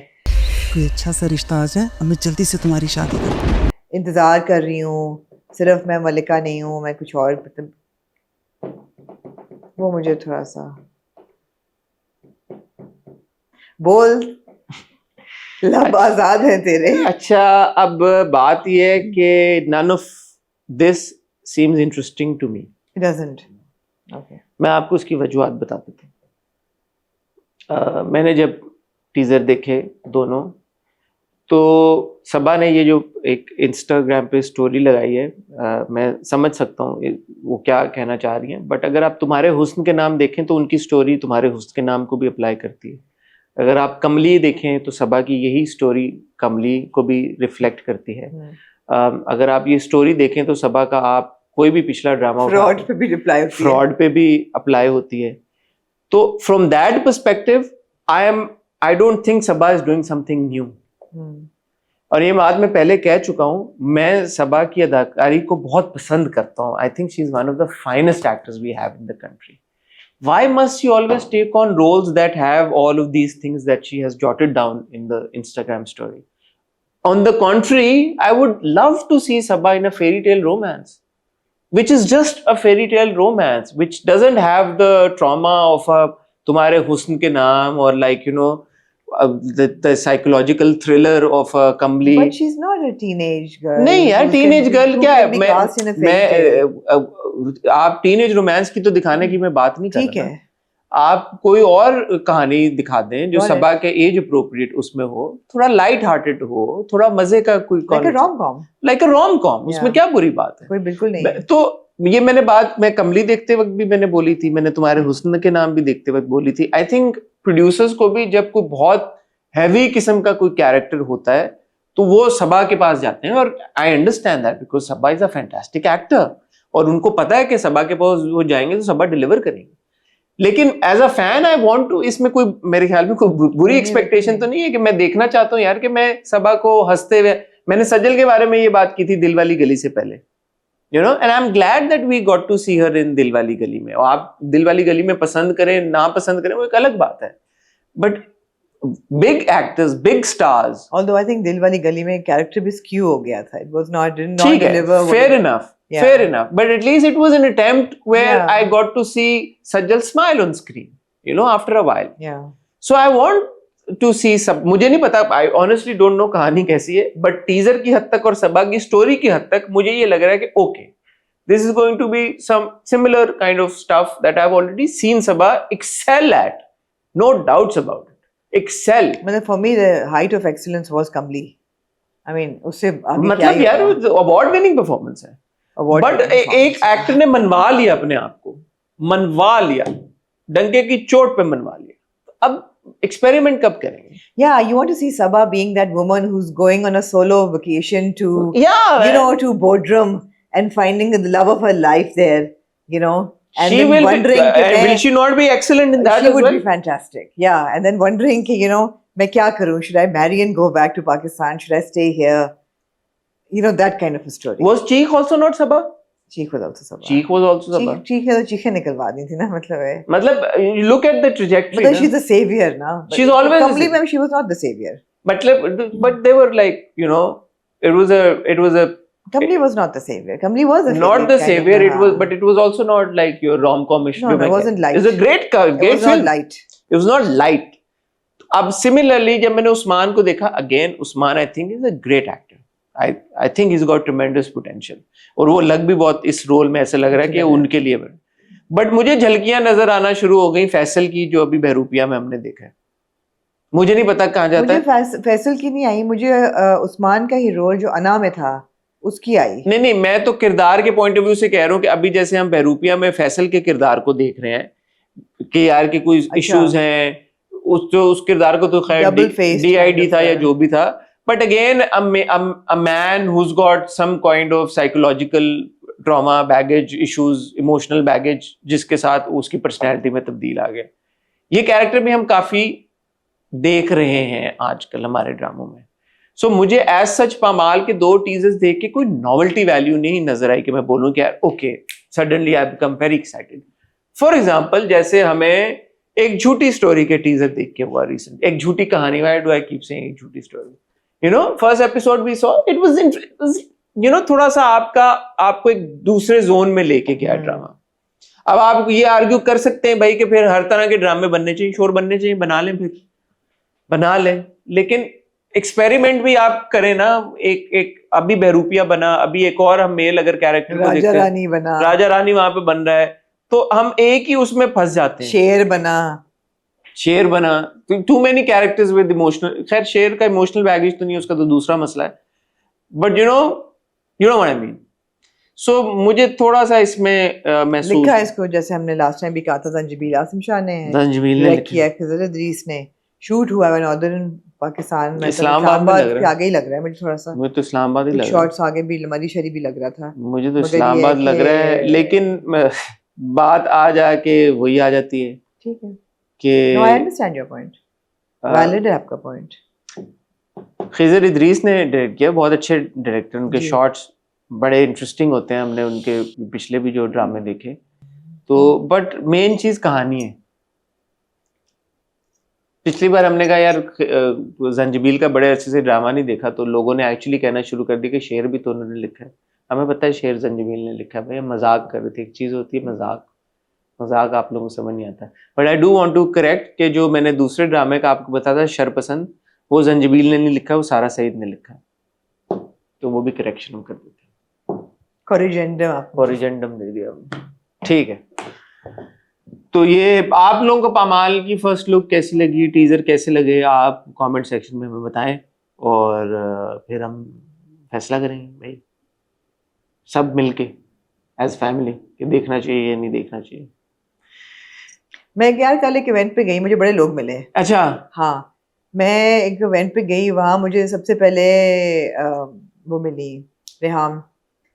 Speaker 5: कोई अच्छा सा रिश्ता आ जाए और मैं जल्दी से तुम्हारी शादी करूं।
Speaker 2: इंतज़ार कर रही हूँ, सिर्फ मैं मलिका नहीं हूँ, मैं कुछ और, मतलब वो मुझे थोड़ा सा बोल लब आजाद है तेरे।
Speaker 1: अच्छा, अब बात ये है कि none of this seems interesting to me.
Speaker 2: It doesn't. Okay.
Speaker 1: मैं आपको उसकी वजूहात बता देता हूँ। मैंने जब टीजर देखे दोनों, तो सबा ने ये जो एक इंस्टाग्राम पे स्टोरी लगाई है, मैं समझ सकता हूँ वो क्या कहना चाह रही हैं, बट अगर आप तुम्हारे हुस्न के नाम देखें तो उनकी स्टोरी तुम्हारे हुस्न के नाम को भी अप्लाई करती है। अगर आप कमली देखें तो सबा की यही स्टोरी कमली को भी रिफ्लेक्ट करती है। अगर आप ये स्टोरी देखें तो सबा का आप कोई भी पिछला ड्रामा
Speaker 2: फ्रॉड पे भी अप्लाई होती है,
Speaker 1: फ्रॉड पे भी अप्लाई होती है। तो from that perspective I don't think Saba is doing something new. और ये बात मैं पहले कह चुका हूँ, मैं सबा की अदाकारी को बहुत पसंद करता हूँ। I think she is one of the finest actors we have in the country. Why must she always take on roles that have all of these things that she has jotted down in the Instagram story? On the contrary, I would love to see Sabaa in a fairy tale romance, which is just a fairy tale romance, which doesn't have the trauma of a tumhare husn ke naam, or like, you know, the psychological thriller of a Kamli.
Speaker 2: But she's not a teenage girl.
Speaker 1: नहीं यार, teenage girl क्या है? मैं आप teenage romance की तो दिखाने की मैं बात नहीं कर रहा। ठीक है, आप कोई और कहानी दिखा दें जो सबा के एज अप्रोप्रिएट उसमें हो, थोड़ा लाइट हार्टेड हो, थोड़ा मजे का कोई लाइक अ रोम कॉम, उसमें क्या बुरी बात है?
Speaker 2: कोई बिल्कुल नहीं।
Speaker 1: तो ये मैंने बात मैं कमली देखते वक्त भी मैंने बोली थी, मैंने तुम्हारे हुस्न के नाम भी देखते वक्त बोली थी। आई थिंक प्रोड्यूसर्स को भी जब कोई बहुत हैवी किस्म का कोई कैरेक्टर होता है तो वो सबा के पास जाते हैं, और I understand that because Saba is a fantastic actor, और उनको पता है कि सबा के पास वो जाएंगे तो सबा डिलीवर करेंगे। लेकिन as a fan I want to, इसमें कोई मेरे ख्याल में कोई बुरी एक्सपेक्टेशन तो नहीं है कि मैं देखना चाहता हूँ यार कि मैं सबा को हंसते हुए, मैंने सजल के बारे में ये बात की थी दिलवाली गली से पहले, you know, and I am glad that we got to see her in Dilwali Gali में। और आप दिलवाली गली में पसंद करें ना पसंद करें वो एक अलग बात है, but big actors, big stars.
Speaker 2: Although I think दिल वाली गली में character भी skew हो गया था. It was not, did not
Speaker 1: ठीक है,
Speaker 2: deliver.
Speaker 1: fair enough.
Speaker 2: Yeah.
Speaker 1: Fair enough. But at least it was an attempt where
Speaker 2: Yeah.
Speaker 1: I got to see Sajjal smile on screen, you know, after a while.
Speaker 2: Yeah.
Speaker 1: So I want to see सब, मुझे नहीं पता, I honestly don't know कहानी कैसी है, but teaser की हद तक और सबा की स्टोरी की हद तक मुझे ये लग रहा है कि okay, this is going to be some similar kind of stuff that I've already seen Sabha excel at, no doubts about it, excel.
Speaker 2: मतलब for me the height of excellence was Kamli. I mean उससे आगे क्या
Speaker 1: मतलब
Speaker 2: ही
Speaker 1: यार
Speaker 2: होगा?
Speaker 1: Award winning performance है,
Speaker 2: Award
Speaker 1: but
Speaker 2: winning
Speaker 1: एक
Speaker 2: performance.
Speaker 1: Actor ने मनवा लिया अपने आप को, मनवा लिया, डंके की चोट पे मनवा लिया. अब एक्सपेरिमेंट कब करेंगे?
Speaker 2: Yeah, you want to see Sabha being that woman who's going on a solo vacation to,
Speaker 1: Yeah,
Speaker 2: you know, to Bodrum and finding the love of her life there, you know, and
Speaker 1: she
Speaker 2: then
Speaker 1: will
Speaker 2: wondering
Speaker 1: be,
Speaker 2: कि
Speaker 1: will she not be excellent in that
Speaker 2: she
Speaker 1: as
Speaker 2: would
Speaker 1: well?
Speaker 2: be fantastic. Yeah, and then wondering कि, you know, मैं क्या करूँ? Should I marry and go back to Pakistan? Should I stay here? You know, that kind of a story.
Speaker 1: Was Cheek also not Sabha?
Speaker 2: Cheek was also Sabha.
Speaker 1: Cheek was also Sabha.
Speaker 2: चीख है तो चीखें निकलवा दी थी ना, मतलब है.
Speaker 1: मतलब you look at the trajectory.
Speaker 2: But
Speaker 1: na?
Speaker 2: she's the savior now.
Speaker 1: She's always the
Speaker 2: Kamli
Speaker 1: savior.
Speaker 2: ma'am, she was not the savior.
Speaker 1: but they were like, you know, it was a
Speaker 2: Kamli was not the savior. Kamli was a
Speaker 1: not the
Speaker 2: kind of,
Speaker 1: savior. It was, but it was also not like your rom-com-ish.
Speaker 2: No, it wasn't light.
Speaker 1: It was a great
Speaker 2: it was
Speaker 1: film.
Speaker 2: not light.
Speaker 1: It was not light. अब similarly जब मैंने उस्मान को देखा, again Usman I think is a great actor. I think he's got tremendous potential. और वो लग भी बहुत इस रोल में ऐसा लग रहा है कि उनके लिए. बट मुझे झलकियां नजर आना शुरू हो गई फैसल की, जो अभी बहरूपिया में हमने देखा है. मुझे नहीं पता कहाँ जाता है.
Speaker 2: मुझे फैसल की नहीं आई, मुझे उस्मान का ही रोल जो अना में था उसकी आई.
Speaker 1: नहीं, मैं तो किरदार के पॉइंट ऑफ व्यू से कह रहा हूँ कि अभी जैसे हम बहरूपिया में फैसल के किरदार को देख रहे हैं कि यार के कोई इश्यूज हैं, उस किरदार को तो खैर DID था या जो भी था, but again a man who's got some kind of psychological trauma, baggage issues, emotional baggage, जिसके साथ उसकी पर्सनैलिटी में तब्दील आ गया. ये कैरेक्टर भी हम काफी देख रहे हैं आजकल हमारे ड्रामों में. सो मुझे एज सच पामाल के 2 टीजर्स देख के कोई नॉवेल्टी वैल्यू नहीं नजर आई कि मैं बोलूं कि यार okay suddenly I become very excited. For example जैसे हमें एक झूठी स्टोरी के टीजर देख के हुआ रिसेंट, एक झूठी कहानी. Why do I keep saying एक झूठी story? You know, first episode we saw, it was you know थोड़ा सा आपको एक दूसरे जोन में लेके गया ड्रामा. अब आप ये आर्ग्यू कर सकते हैं भाई कि फिर हर तरह के ड्रामे बनने चाहिए, शोर बनने चाहिए, बना लें, फिर बना लें, लेकिन एक्सपेरिमेंट भी आप करें ना. एक अभी बहरूपिया बना, अभी एक और हम मेल अगर कैरेक्टर को देखते हैं, राजा रानी वहां पे बन रहा है, तो हम एक ही उसमें फंस जाते हैं. शेर बना, too many characters with emotional. खैर शेर का इमोशनल बैगेज तो नहीं, उसका तो दूसरा मसला है, but you know what I mean. So मुझे थोड़ा सा इसमें महसूस
Speaker 2: लिखा है इसको, जैसे हमने लास्ट टाइम भी कहा था, जंजीबील आसिम शाह ने किया, खिजर इदरीस ने. शूट हुआ है नॉर्दर्न पाकिस्तान में, इस्लामाबाद के आगे ही लग रहा है मुझे थोड़ा सा.
Speaker 1: मुझे तो इस्लामाबाद ही लग रहा है.
Speaker 2: शॉट्स आगे भी मरी शरी भी लग रहा था.
Speaker 1: मुझे तो इस्लामाबाद लग रहा है, लेकिन बात आ जाके वही आ जाती है.
Speaker 2: ठीक है
Speaker 1: कि
Speaker 2: no, I understand your point, valid है आपका पॉइंट.
Speaker 1: खिजर इदरीस ने डायरेक्ट किया, बहुत अच्छे डायरेक्टर, उनके शॉट्स बड़े इंटरेस्टिंग होते हैं. हमने उनके पिछले भी जो ड्रामे देखे तो, बट मेन चीज कहानी है. पिछली बार हमने कहा यार जंजीबील का बड़े अच्छे से ड्रामा नहीं देखा, तो लोगों ने एक्चुअली कहना शुरू कर दिया कि शेर भी तो उन्होंने लिखा है. हमें पता है शेर जंजीबील ने लिखा है, भाई मजाक कर रहे थे. एक चीज होती है मजाक आप लोगों को समझ नहीं आता. But I do want to correct कि जो मैंने दूसरे ड्रामे का आपको बताया था शरपसंद, वो जंजीबील ने नहीं लिखा, वो सारा सईद ने लिखा, तो वो भी करेक्शन हम कर देते हैं. कोरिजेंडम दे दिया, ठीक है. तो ये आप लोगों को पामाल की फर्स्ट लुक कैसी लगी, टीजर कैसे लगे, आप कमेंट सेक्शन में हमें बताएं, और फिर हम फैसला करेंगे भाई सब मिलके एज फैमिली कि देखना चाहिए या नहीं देखना चाहिए.
Speaker 2: मैं यार कल एक इवेंट पे गई, मुझे बड़े लोग मिले.
Speaker 1: अच्छा.
Speaker 2: हाँ, मैं एक इवेंट पे गई, वहाँ मुझे सबसे पहले वो मिली रेहाम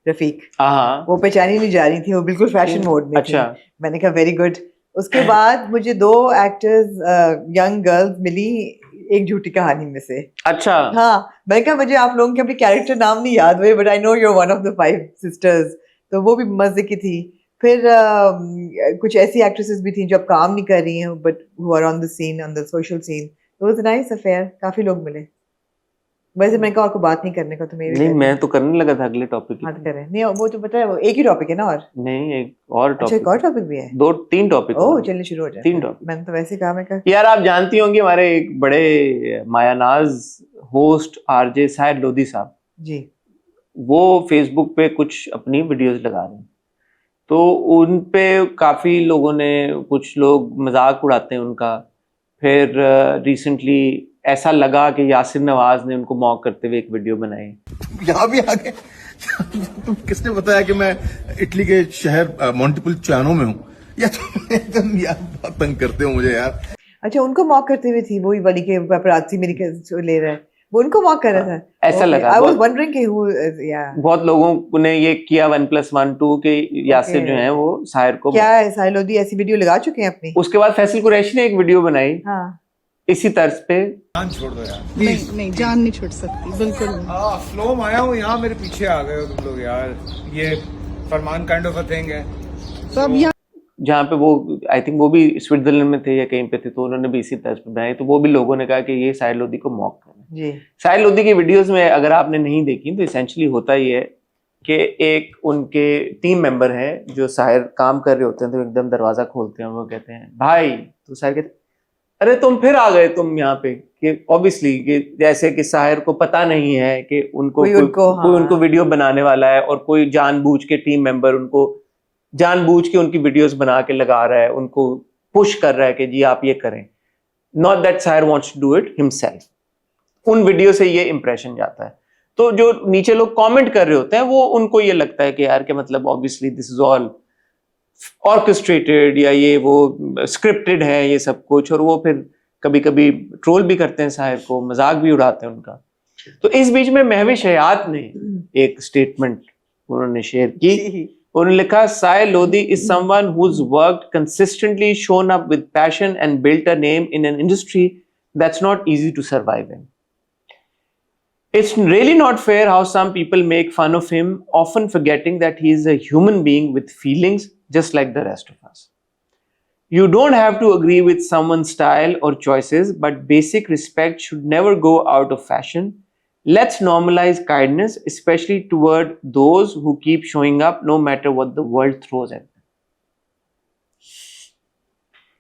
Speaker 2: रफीक.
Speaker 1: हाँ,
Speaker 2: वो पहचानी नहीं जा रही थी, वो बिल्कुल फैशन मोड में
Speaker 1: अच्छा
Speaker 2: थी. मैंने कहा वेरी गुड. उसके बाद मुझे 2 एक्टर्स यंग गर्ल्स मिली एक झूठी कहानी में से.
Speaker 1: अच्छा.
Speaker 2: हाँ, मैंने कहा मुझे आप लोगों के अपने कैरेक्टर नाम नहीं याद हुए, but I know you are one of the 5 sisters. तो वो भी मजे की थी. फिर कुछ ऐसी एक्ट्रेसेस भी थी जो अब काम नहीं कर रही हैं but who are on the scene, on the social scene. It was a nice affair. काफी लोग मिले. वैसे मैंने कहा आपको बात नहीं करने का, तो मेरे
Speaker 1: नहीं, मैं तो करने लगा था अगले टॉपिक
Speaker 2: बात करें. नहीं वो तो पता है, वो एक ही टॉपिक है ना. और
Speaker 1: नहीं, एक और
Speaker 2: अच्छा, एक
Speaker 1: टॉपिक,
Speaker 2: और टॉपिक भी है.
Speaker 1: 2-3 टॉपिक.
Speaker 2: ओह चलिए शुरू हो जाए.
Speaker 1: 3 टॉपिक.
Speaker 2: मैंने तो वैसे कहा, मैं कहा
Speaker 1: यार आप जानती होंगी हमारे एक बड़े मायानाज होस्ट आरजे साहिर लोधी साहब,
Speaker 2: जी.
Speaker 1: वो फेसबुक पे कुछ अपनी वीडियोस लगा रहे हैं, तो उन पे काफी लोगों ने, कुछ लोग मजाक उड़ाते हैं उनका. फिर रिसेंटली ऐसा लगा कि यासिर नवाज ने उनको मॉक करते हुए एक वीडियो बनाई.
Speaker 6: यहाँ भी आ गए. तुम किसने बताया कि मैं इटली के शहर मोंटेपुल्चियानो में हूँ? या तुम यार बहुत तंग करते हो मुझे यार.
Speaker 2: अच्छा, उनको मॉक करते हुए थी वही वाली के पापराजी मेरी जो ले रहा है, वो उनको मॉक कर रहा था.
Speaker 1: ऐसा लगा.
Speaker 2: आई वाज वंडरिंग कि हु, या
Speaker 1: बहुत लोगों ने ये किया 1+1 2 के यासिर जो है वो साहिर को.
Speaker 2: क्या है, साहिर लोधी ऐसी वीडियो लगा चुके हैं अपनी.
Speaker 1: उसके बाद फैसल कुरैशी ने एक वीडियो बनाई
Speaker 2: हाँ,
Speaker 1: इसी तर्ज पे.
Speaker 6: जान छोड़ दो यार.
Speaker 7: नहीं जान नहीं छोड़ सकती बिल्कुल नहीं.
Speaker 8: फ्लो में आया हूँ, यहाँ मेरे पीछे आ गए हो तुम लोग यार. ये फरमान काइंड ऑफ अ थिंग है.
Speaker 7: तो अब यहाँ
Speaker 1: जहाँ पे वो, आई थिंक वो भी स्विट्जरलैंड में थे या कहीं पे थे, तो उन्होंने भी इसी तर्ज पे बनाई. तो वो भी लोगों ने कहा कि ये साहिर लोधी को मॉक करना.
Speaker 2: जी.
Speaker 1: साहिर लोधी की वीडियोस में अगर आपने नहीं देखी तो इसेंशली होता ही है कि एक उनके टीम मेंबर हैं जो साहिर काम कर रहे होते हैं, तो एकदम दरवाजा खोलते हैं, वो कहते हैं भाई, तो साहिर कहते अरे तुम फिर आ गए तुम यहाँ पे. कि ऑब्वियसली कि जैसे कि साहिर को पता नहीं है कि उनको कोई उनको वीडियो बनाने वाला है, और कोई जानबूझ के टीम मेंबर उनको जानबूझ के उनकी वीडियोस बना के लगा रहा है, उनको पुश कर रहा है कि जी आप ये करें. Not that Sahir wants to do it himself. उन वीडियो से ये इंप्रेशन जाता है. तो जो नीचे लोग कमेंट कर रहे होते हैं वो, उनको ये लगता है कि यार के मतलब obviously this is all orchestrated, या ये वो स्क्रिप्टेड है ये सब कुछ. और वो फिर कभी कभी ट्रोल भी करते हैं साहिर को, मजाक भी उड़ाते हैं उनका. तो इस बीच में महविश हयात ने एक स्टेटमेंट उन्होंने शेयर की. उन्होंने लिखा, Sahir Lodhi is someone who's worked consistently, shown up with passion and built a name in an industry that's not easy to survive in. It's really not fair how some people make fun of him, often forgetting that he is a human being with feelings just like the rest of us. You don't have to agree with someone's style or choices, but basic respect should never go out of fashion. Let's normalize kindness, especially toward those who keep showing up no matter what the world throws at them.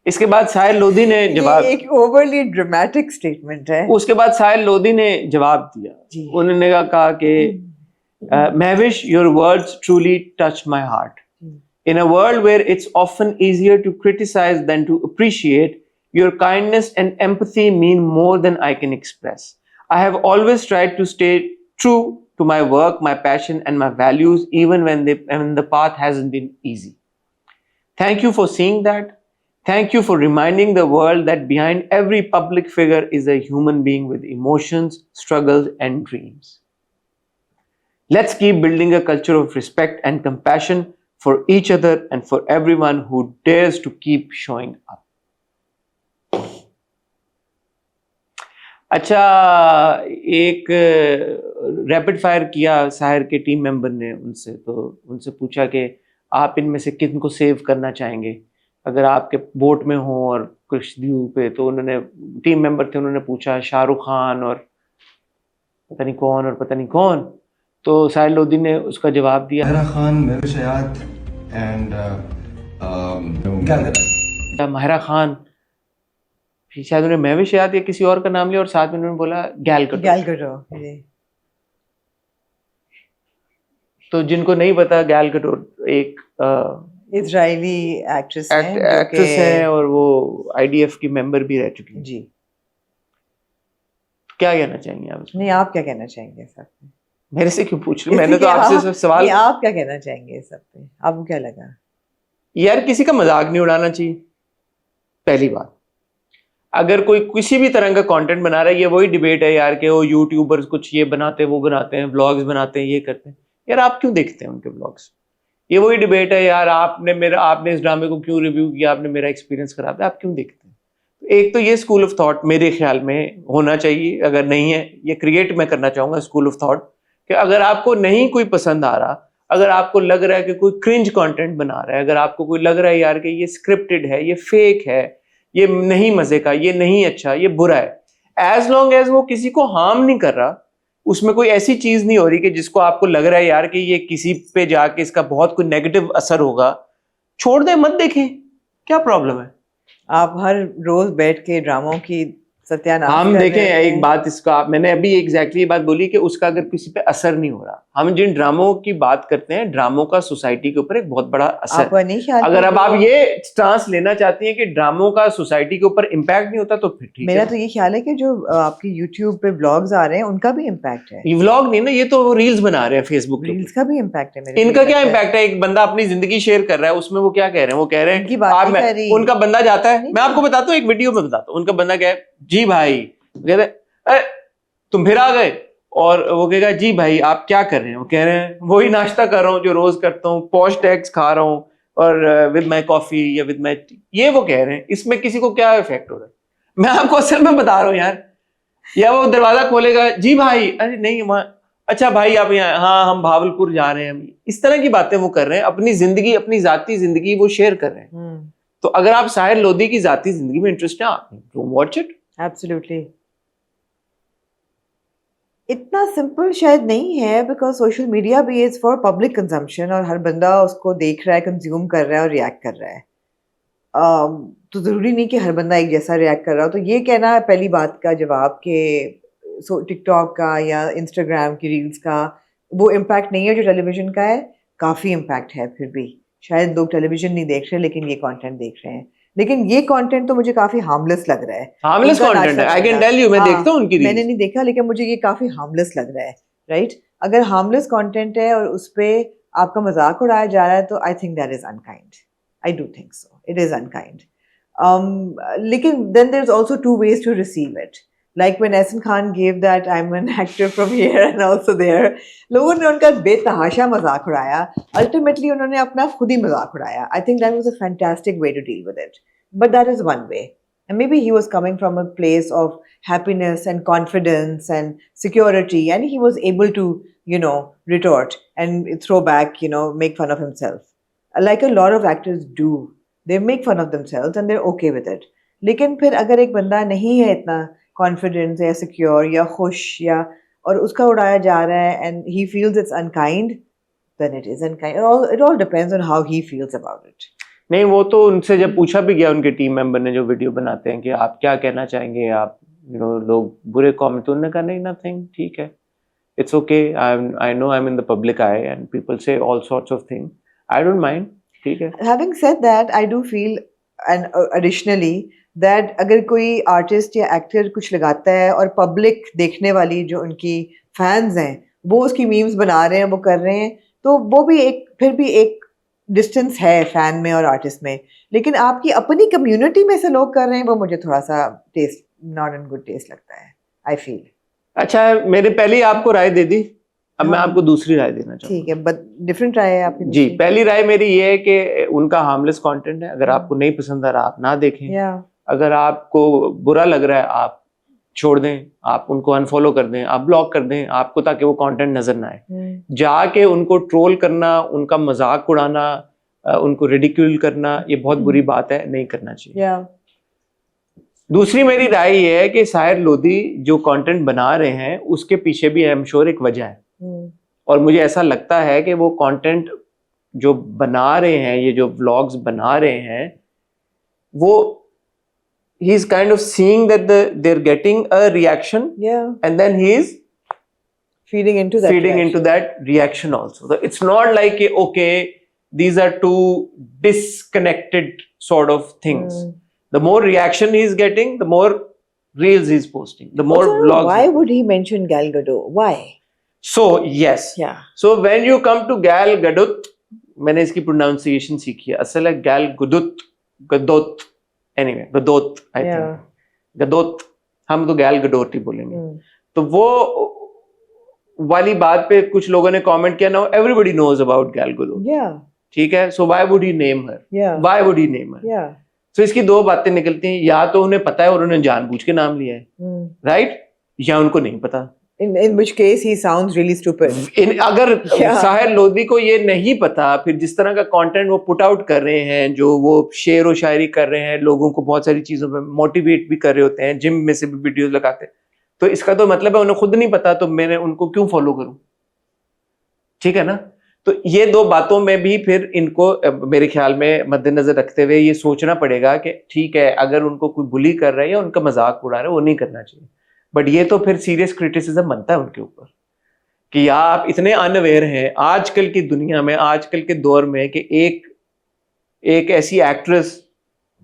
Speaker 1: इसके बाद साहिर लोधी ने जवाब,
Speaker 2: एक overly dramatic statement है.
Speaker 1: उसके बाद साहिर लोधी ने जवाब दिया. उन्होंने कहा कि Mahwish, your words truly touch my heart. In a world where it's often easier to criticize than to appreciate, your kindness and empathy mean more than I can express. I have always tried to stay true to my work, my passion, and my values, even when the path hasn't been easy. Thank you for seeing that. Thank you for reminding the world that behind every public figure is a human being with emotions, struggles, and dreams. Let's keep building a culture of respect and compassion for each other and for everyone who dares to keep showing up. अच्छा, एक rapid fire किया साहिर के team member ने उनसे. तो उनसे पूछा कि आप इनमें से किन को सेव करना चाहेंगे अगर आपके बोट में हो और कुश्तीयू पे. तो उन्होंने, टीम मेंबर थे, उन्होंने पूछा शाहरुख खान और पता नहीं कौन और पता नहीं कौन. तो साहिर लोधी ने उसका जवाब दिया,
Speaker 9: माहिरा खान, महविश हयात एंड गैल गडोट.
Speaker 1: माहिरा खान, शायद उन्होंने महविश हयात या किसी और का नाम लिया, और साथ में उन्होंने बोला गैल गडोट. तो जिनको नहीं पता, गैल गडोट एक
Speaker 2: इजरायली एक्ट्रेस
Speaker 1: है और वो IDF की मेंबर भी रह चुकी है.
Speaker 2: जी.
Speaker 1: क्या कहना चाहेंगे आप?
Speaker 2: नहीं, आप क्या कहना चाहेंगे सब पे?
Speaker 1: मेरे से क्यों पूछ रहे? मैंने तो आपसे सब सवाल.
Speaker 2: आप क्या कहना चाहेंगे सब पे? आपको क्या लगा?
Speaker 1: यार किसी का मजाक नहीं उड़ाना चाहिए, पहली बात. अगर कोई किसी भी तरह का कंटेंट बना रहा है, ये वही डिबेट है यार कि वो यूट्यूबर्स कुछ ये बनाते हैं, वो बनाते हैं, व्लॉग्स बनाते हैं, ये करते हैं. यार आप क्यों देखते हैं उनके व्लॉग्स? ये वही डिबेट है यार, आपने इस ड्रामे को क्यों रिव्यू किया, आपने मेरा एक्सपीरियंस खराब किया, आप क्यों देखते हैं? एक तो ये स्कूल ऑफ थॉट मेरे ख्याल में होना चाहिए. अगर नहीं है, ये क्रिएट मैं करना चाहूंगा स्कूल ऑफ थॉट, कि अगर आपको नहीं कोई पसंद आ रहा, अगर आपको लग रहा है कि कोई क्रिंज कंटेंट बना रहा है, अगर आपको कोई लग रहा है यार कि ये स्क्रिप्टेड है, ये फेक है, ये नहीं मजे का, ये नहीं अच्छा, ये बुरा है, एज लॉन्ग एज वो किसी को हार्म नहीं कर रहा, उसमें कोई ऐसी चीज नहीं हो रही कि जिसको आपको लग रहा है यार कि ये किसी पे जाके इसका बहुत कोई नेगेटिव असर होगा, छोड़ दे, मत देखें, क्या प्रॉब्लम है?
Speaker 2: आप हर रोज बैठ के ड्रामों की सत्यानाश
Speaker 1: हम
Speaker 2: कर
Speaker 1: देखें
Speaker 2: रहे हैं।
Speaker 1: एक बात, इसका मैंने अभी एग्जैक्टली ये बात बोली कि उसका अगर किसी पे असर नहीं हो रहा, हम जिन ड्रामों की बात करते हैं, ड्रामों का सोसाइटी के ऊपर एक बहुत बड़ा असर
Speaker 2: आपका नहीं ख्याल?
Speaker 1: अगर अब आप ये स्टांस लेना चाहती हैं कि ड्रामों का सोसाइटी के ऊपर इम्पैक्ट नहीं होता, तो फिर ठीक
Speaker 2: मेरा
Speaker 1: है।
Speaker 2: तो ये ख्याल है कि जो आपकी YouTube पे ब्लॉग्स आ रहे हैं उनका भी इम्पैक्ट है,
Speaker 1: ये व्लॉग नहीं ना, ये तो रील्स बना रहे हैं फेसबुक के
Speaker 2: रील्स का भी इम्पैक्ट है मेरे
Speaker 1: ऊपर। इनका
Speaker 2: को
Speaker 1: क्या
Speaker 2: लगता है।
Speaker 1: इम्पैक्ट है? एक बंदा अपनी जिंदगी शेयर कर रहा है, उसमें वो क्या कह रहे हैं? वो कह रहे
Speaker 2: उनकी
Speaker 1: हैं
Speaker 2: बात
Speaker 1: आप
Speaker 2: नहीं कर रही।
Speaker 1: उनका बंदा जाता है,
Speaker 2: नहीं,
Speaker 1: मैं आपको बताता हूँ, एक वीडियो में बताता हूँ, उनका बंदा क्या है, जी भाई, कहते हैं "अरे, तुम फिर आ गए", और वो कहेगा जी भाई आप क्या कर रहे हैं? वो कह रहे हैं वही नाश्ता कर रहा हूँ जो रोज करता हूँ, पॉश टैक्स खा रहा हूँ और विद माई कॉफी या विद माई टी। ये वो कह रहे हैं, इसमें किसी को क्या इफेक्ट हो रहा है? मैं आपको असल में बता रहा हूँ यार। या वो दरवाजा खोलेगा, जी भाई, अरे नहीं वहां, अच्छा भाई आप यहाँ, हाँ हम भावलपुर जा रहे हैं, इस तरह की बातें वो कर रहे हैं, अपनी जिंदगी, अपनी जाती जिंदगी वो शेयर कर रहे हैं। तो अगर आप साहिर लोधी की जाती जिंदगी में इंटरेस्ट है, आप वॉच इट।
Speaker 2: एब्सोल्युटली। इतना सिंपल शायद नहीं है, बिकॉज सोशल मीडिया भी इज फॉर पब्लिक कंजम्पशन और हर बंदा उसको देख रहा है, कंज्यूम कर रहा है और रिएक्ट कर रहा है। तो ज़रूरी नहीं कि हर बंदा एक जैसा रिएक्ट कर रहा हो। तो ये कहना है पहली बात का जवाब कि टिकटॉक का या इंस्टाग्राम की रील्स का वो इम्पैक्ट नहीं है जो टेलीविज़न का है। काफ़ी इम्पैक्ट है फिर भी। शायद लोग टेलीविज़न नहीं देख रहे लेकिन ये कंटेंट देख रहे हैं। लेकिन ये कंटेंट तो मुझे काफ़ी हार्मलेस लग रहा है।
Speaker 1: हार्मलेस
Speaker 2: उनका
Speaker 1: कंटेंट है,
Speaker 2: नाश्ता
Speaker 1: आई कैन
Speaker 2: करना।
Speaker 1: टेल यू, मैं
Speaker 2: हाँ,
Speaker 1: देखता हूँ उनकी
Speaker 2: मैंने
Speaker 1: रील्स।
Speaker 2: नहीं देखा लेकिन मुझे ये काफ़ी हार्मलेस लग रहा है, राइट? अगर हार्मलेस कंटेंट है और उस पे आपका मजाक उड़ाया जा रहा है तो I think that is unkind. I do think so, it is unkind. लेकिन then there's also two ways to receive it. Like when Ehsan Khan gave that I'm an actor from here and also there, लोगों ने उनका बेतहाशा मजाक उड़ाया। Ultimately उन्होंने अपना खुद ही मजाक उड़ाया। I think that was a fantastic way to deal with it. But that is one way. And maybe he was coming from a place of happiness and confidence and security, and he was able to, retort and throw back, make fun of himself. Like a lot of actors do. They make fun of themselves and they're okay with it. लेकिन फिर अगर एक बंदा नहीं है इतना confidence या secure या खुश या और उसका उड़ाया जा रहा है and he feels it's unkind, then it is unkind. It all depends on how he feels about it.
Speaker 1: नहीं, वो तो उनसे जब पूछा भी गया उनके टीम मेंबर ने जो वीडियो बनाते हैं कि आप क्या कहना चाहेंगे, आप लोग बुरे कमेंट, तो उन्होंने कहा नहीं, नथिंग, ठीक है, it's okay, I know I am in the public eye and people say all sorts of thing, I don't mind, ठीक है।
Speaker 2: Having said that, I do feel and additionally that अगर कोई आर्टिस्ट या actor कुछ लगाता है और public देखने वाली जो उनकी फैंस हैं वो उसकी मीम्स बना रहे हैं, वो कर रहे हैं, तो वो भी फिर भी एक डिस्टेंस है फैन में और आर्टिस्ट में। लेकिन आपकी अपनी कम्युनिटी में से लोग कर रहे हैं वो मुझे थोड़ा सा taste not in good taste लगता है, आई फील।
Speaker 1: अच्छा, मैंने पहले ही आपको राय दे दी, अब मैं
Speaker 2: हाँ।
Speaker 1: आपको दूसरी राय देना चाहूँगा।
Speaker 2: ठीक है, बट डिफरेंट राय है आपकी।
Speaker 1: जी, पहली राय मेरी ये है कि उनका हार्मलेस कंटेंट है, अगर आपको नहीं पसंद आ रहा आप ना देखें,
Speaker 2: या
Speaker 1: अगर आपको बुरा लग रहा है आप छोड़ दें, आप उनको अनफॉलो कर दें, आप ब्लॉक कर दें आपको, ताकि वो कंटेंट नजर ना आए। जाके उनको ट्रोल करना, उनका मजाक उड़ाना, उनको रिडिक्यूल करना, ये बहुत बुरी बात है, नहीं करना चाहिए।
Speaker 2: या
Speaker 1: दूसरी मेरी राय ये है कि साहिर लोधी जो कंटेंट बना रहे हैं उसके पीछे भी आई एम श्योर एक वजह है, और मुझे ऐसा लगता है कि वो कंटेंट जो बना रहे हैं, ये जो व्लॉग्स बना रहे हैं, वो he is kind of seeing that they're getting a reaction, and then he is
Speaker 2: feeding into that
Speaker 1: reaction also. So it's not like okay, these are two disconnected sort of things. The more reaction he is getting, the more reels he's posting, the more
Speaker 2: Also,
Speaker 1: vlogs.
Speaker 2: why would he mention Gal Gadot? Why?
Speaker 1: So yes,
Speaker 2: Yeah.
Speaker 1: so when you come to Gal Gadot, मैंने इसकी pronunciation सीखी है, असल है Gal Gadot, anyway, Gadot, I think. Gadot, हम तो Gal Gadot ही बोलेंगे। तो वो वाली बात पे कुछ लोगों ने कमेंट किया, now everybody knows about Gal Gadot.
Speaker 2: Yeah.
Speaker 1: ठीक है, so why would he name her?
Speaker 2: Yeah.
Speaker 1: Why would he name her?
Speaker 2: Yeah.
Speaker 1: So इसकी दो बातें निकलती हैं, या तो उन्हें पता है और उन्होंने जानबूझ के नाम लिया है, राइट? या उनको नहीं पता,
Speaker 2: in which case he sounds really stupid.
Speaker 1: अगर
Speaker 2: Yeah.
Speaker 1: साहिर लोधी को ये नहीं पता, फिर जिस तरह का कंटेंट वो पुट आउट कर रहे हैं, जो वो शेर व शायरी कर रहे हैं, लोगों को बहुत सारी चीजों पे मोटिवेट भी कर रहे होते हैं, जिम में से भी वीडियोस लगाते हैं, तो इसका तो मतलब है उन्हें खुद नहीं पता, तो मैंने उनको क्यों फॉलो करूं? ठीक है ना? तो ये दो बातों में भी फिर इनको मेरे ख्याल में मद्देनजर रखते हुए ये सोचना पड़ेगा कि ठीक है, अगर उनको कोई बुली कर रहा है या उनका मजाक उड़ा रहा है, वो नहीं करना चाहिए। बट ये तो फिर सीरियस क्रिटिसिज्म बनता है उनके ऊपर कि आप इतने अनअवेयर हैं आजकल की दुनिया में, आजकल के दौर में, कि एक ऐसी एक्ट्रेस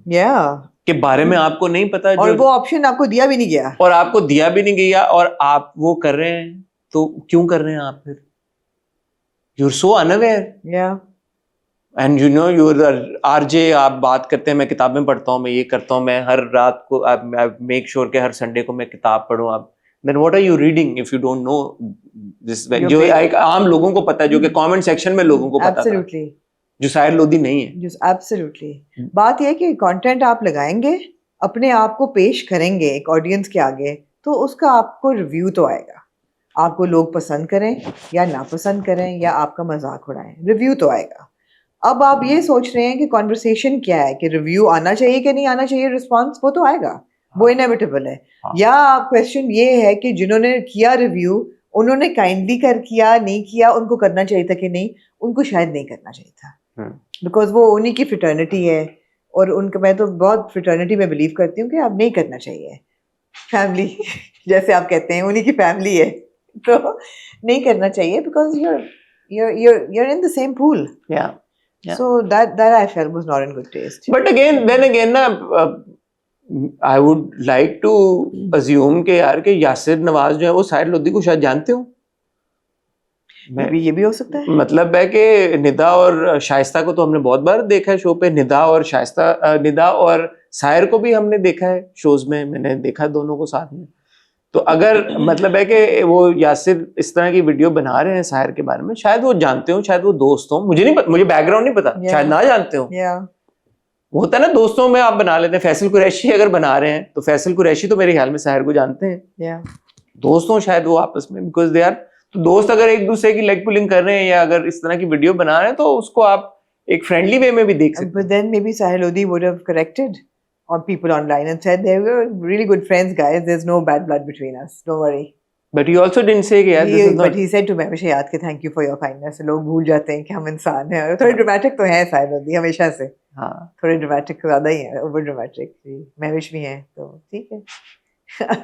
Speaker 2: Yeah.
Speaker 1: के बारे में आपको नहीं पता,
Speaker 2: और
Speaker 1: जो
Speaker 2: वो ऑप्शन आपको दिया भी नहीं गया।
Speaker 1: और आपको दिया भी नहीं गया, और आप वो कर रहे हैं, तो क्यों कर रहे हैं आप फिर? You are so unaware
Speaker 2: Yeah.
Speaker 1: And you know you RJ, आप बात करते हैं मैं किताबें पढ़ता हूँ, मैं ये करता हूँ, मैं हर रात को मेक श्योर के हर संडे को मैं किताब पढूं। आप then what are you reading if you don't know this? जो एक आम लोगों को पता है, जो कि कमेंट सेक्शन में लोगों को पता था,
Speaker 2: Absolutely.
Speaker 1: जो साहिर लोधी नहीं है।
Speaker 2: Just absolutely. बात यह है कि कंटेंट आप लगाएंगे, अपने आप को पेश करेंगे एक ऑडियंस के आगे, तो उसका आपको रिव्यू तो आएगा। आपको लोग पसंद करें या नापसंद करें या आपका मजाक उड़ाएं, रिव्यू तो आएगा। अब आप ये सोच रहे हैं कि कॉन्वर्सेशन क्या है, कि रिव्यू आना चाहिए कि नहीं आना चाहिए, रिस्पॉन्स वो तो आएगा, वो इनएविटेबल है। या क्वेश्चन ये है कि जिन्होंने किया रिव्यू, उन्होंने काइंडली कर किया, नहीं किया, उनको करना चाहिए था कि नहीं, उनको शायद नहीं करना चाहिए था, बिकॉज वो उन्हीं की फ्रेटर्निटी है, और उनका, मैं तो बहुत फ्रेटर्निटी में बिलीव करती हूँ कि आप नहीं करना चाहिए। फैमिली जैसे आप कहते हैं, उन्हीं की फैमिली है, तो नहीं करना चाहिए, because you're in the same pool.
Speaker 1: Yeah.
Speaker 2: So that I felt was not in good taste.
Speaker 1: But then again ना, I would like to assume कि यार कि यासिर नवाज जो है वो साहिर लोधी को शायद जानते हो।
Speaker 2: ये भी हो सकता है।
Speaker 1: मतलब है कि निदा और शाइस्ता को तो हमने बहुत बार देखा है शो पे, निदा और साहिर को भी हमने देखा है शोज में, मैंने देखा दोनों को साथ में। तो अगर मतलब है कि वो यासिर इस तरह की वीडियो बना रहे हैं साहिर के बारे में, शायद वो जानते हो, शायद वो दोस्त हो, मुझे नहीं पता, मुझे बैकग्राउंड नहीं पता, शायद ना जानते हो। वो होता है ना, दोस्तों में आप बना लेते हैं। फैसल कुरैशी अगर बना रहे हैं, तो फैसल कुरैशी तो मेरे ख्याल में साहिर को जानते हैं, दोस्त हो शायद वो आपस में, बिकॉज दे आर, तो दोस्त अगर एक दूसरे की लेग पुलिंग कर रहे हैं या अगर इस तरह की वीडियो बना रहे हैं, तो उसको आप एक फ्रेंडली वे में भी देख सकते हैं।
Speaker 2: But then maybe Sahir Lodhi would have corrected on people online and said they were really good friends, guys. There's no bad blood between us. Don't worry.
Speaker 1: But he also didn't say कि यार this is not.
Speaker 2: But he said to Mehwish Hayat कि thank you for your kindness. लोग भूल जाते हैं कि हम इंसान हैं। थोड़े ड्रामेटिक तो हैं Sahir Lodhi हमेशा से।
Speaker 1: हाँ।
Speaker 2: थोड़े ड्रामेटिक ज्यादा ही हैं, ओवर ड्रामेटिक। महविश भी हैं, तो ठीक है।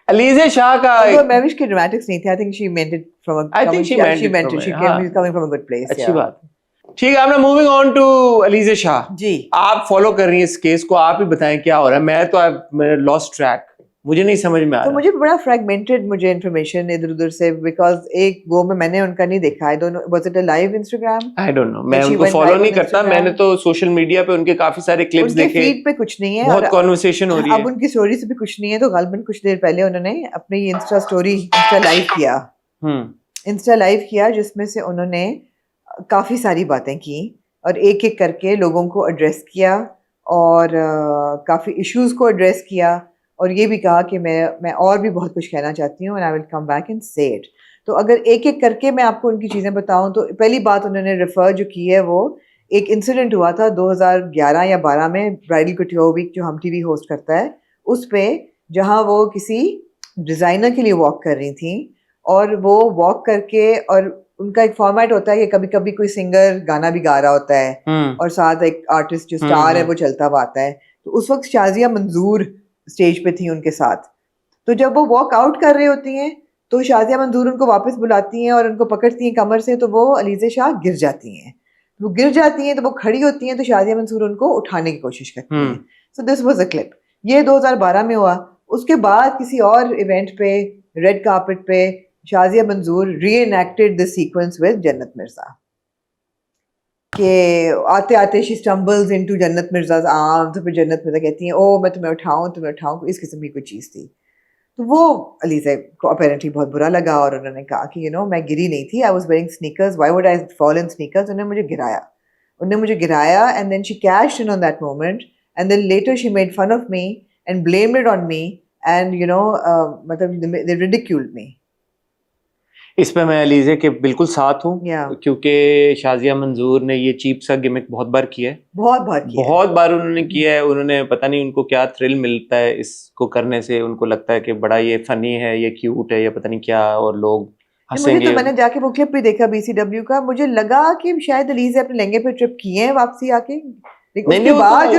Speaker 1: अलीज़े शाह का
Speaker 2: महविश की ड्रामेटिक्स नहीं थी। I think she meant it from a.
Speaker 1: I think she meant it.
Speaker 2: She came coming from a good place.
Speaker 1: अच्छी बात है। ठीक है, आपने moving on to Alizeh Shah
Speaker 2: ji.
Speaker 1: आप फॉलो कर रही हैं इस केस को, आप ही बताएं क्या हो रहा है। मैं तो लॉस्ट ट्रैक, मुझे नहीं समझ में आ रहा।
Speaker 2: तो मुझे बड़ा फ्रैगमेंटेड मुझे इन्फॉर्मेशन इधर उधर से, बिकॉज एक वो में मैंने उनका नहीं देखा। I don't know, was it a live Instagram?
Speaker 1: I don't know, मैं उनको फॉलो नहीं करता। मैंने तो सोशल मीडिया पे उनके काफी सारे क्लिप्स देखे,
Speaker 2: फीड पे कुछ नहीं है,
Speaker 1: बहुत कन्वर्सेशन हो रही है।
Speaker 2: अब उनकी स्टोरी से भी कुछ नहीं है, तो गालिबन कुछ देर पहले उन्होंने अपनी इंस्टा लाइव किया, इंस्टा लाइव किया, जिसमें से उन्होंने काफी सारी बातें की और एक एक करके लोगों को एड्रेस किया और काफी इश्यूज को एड्रेस किया, और ये भी कहा कि मैं और भी बहुत कुछ कहना चाहती हूँ, and I will come back and से इट। तो अगर एक एक करके मैं आपको उनकी चीज़ें बताऊँ, तो पहली बात उन्होंने रेफर जो की है, वो एक इंसिडेंट हुआ था 2011 या 12 में, ब्राइडल कुटियो वीक जो हम टीवी होस्ट करता है उस पे, जहाँ वो किसी डिज़ाइनर के लिए वॉक कर रही थी, और वो वॉक करके, और उनका एक फॉर्मेट होता है कि कभी कभी कोई सिंगर गाना भी गा रहा होता है और साथ एक आर्टिस्ट जो स्टार है वो चलता हुआ आता है। तो उस वक्त शाजिया मंजूर स्टेज पे थी उनके साथ। तो जब वो वॉक आउट कर रही होती हैं, तो शाजिया मंजूर उनको वापस बुलाती हैं और उनको पकड़ती हैं कमर से, तो वो अलीज़े शाह गिर जाती हैं। वो गिर जाती हैं तो वो खड़ी होती हैं, तो शाजिया मंजूर उनको उठाने की कोशिश करती हैं। So this was a clip, ये 2012 में हुआ। उसके बाद किसी और इवेंट पे, रेड कार्पेट पे, शाजिया मंजूर रीएनैक्टेड द सीक्वेंस विद जन्नत मिर्जा, कि आते आते शी स्टम्बल्स इनटू जन्नत मिर्जा's आर्म, तो फिर जन्नत मिर्जा कहती हैं, ओ मैं तुम्हें उठाऊं, इस किस्म की कोई चीज़ थी। तो वो अलीज़े को अपेरेंटली बहुत बुरा लगा, और उन्होंने कहा कि मैं गिरी नहीं थी, I was wearing sneakers, why would I fall in sneakers. उन्होंने मुझे गिराया and then she cashed in on that moment, and then later she made fun of me and blamed it on me, and मतलब they ridiculed me.
Speaker 1: इस पे मैं अलीज़े के बिल्कुल साथ हूँ
Speaker 2: Yeah.
Speaker 1: क्योंकि शाजिया मंजूर ने ये चीप सा गिमिक बहुत बार किया है, बहुत बार उन्होंने किया है। उन्होंने पता नहीं उनको क्या थ्रिल मिलता है इसको करने से, उनको लगता है कि बड़ा ये फनी है, ये क्यूट है, या पता नहीं क्या, और लोग हंसेंगे।
Speaker 2: मुझे तो मैंने जाके वो क्लिप भी देखा BCW का, मुझे लगा कि शायद अलीज़ा अपने लहंगे पे ट्रिप किए हैं वापसी आके, लेकिन उसके बाद जो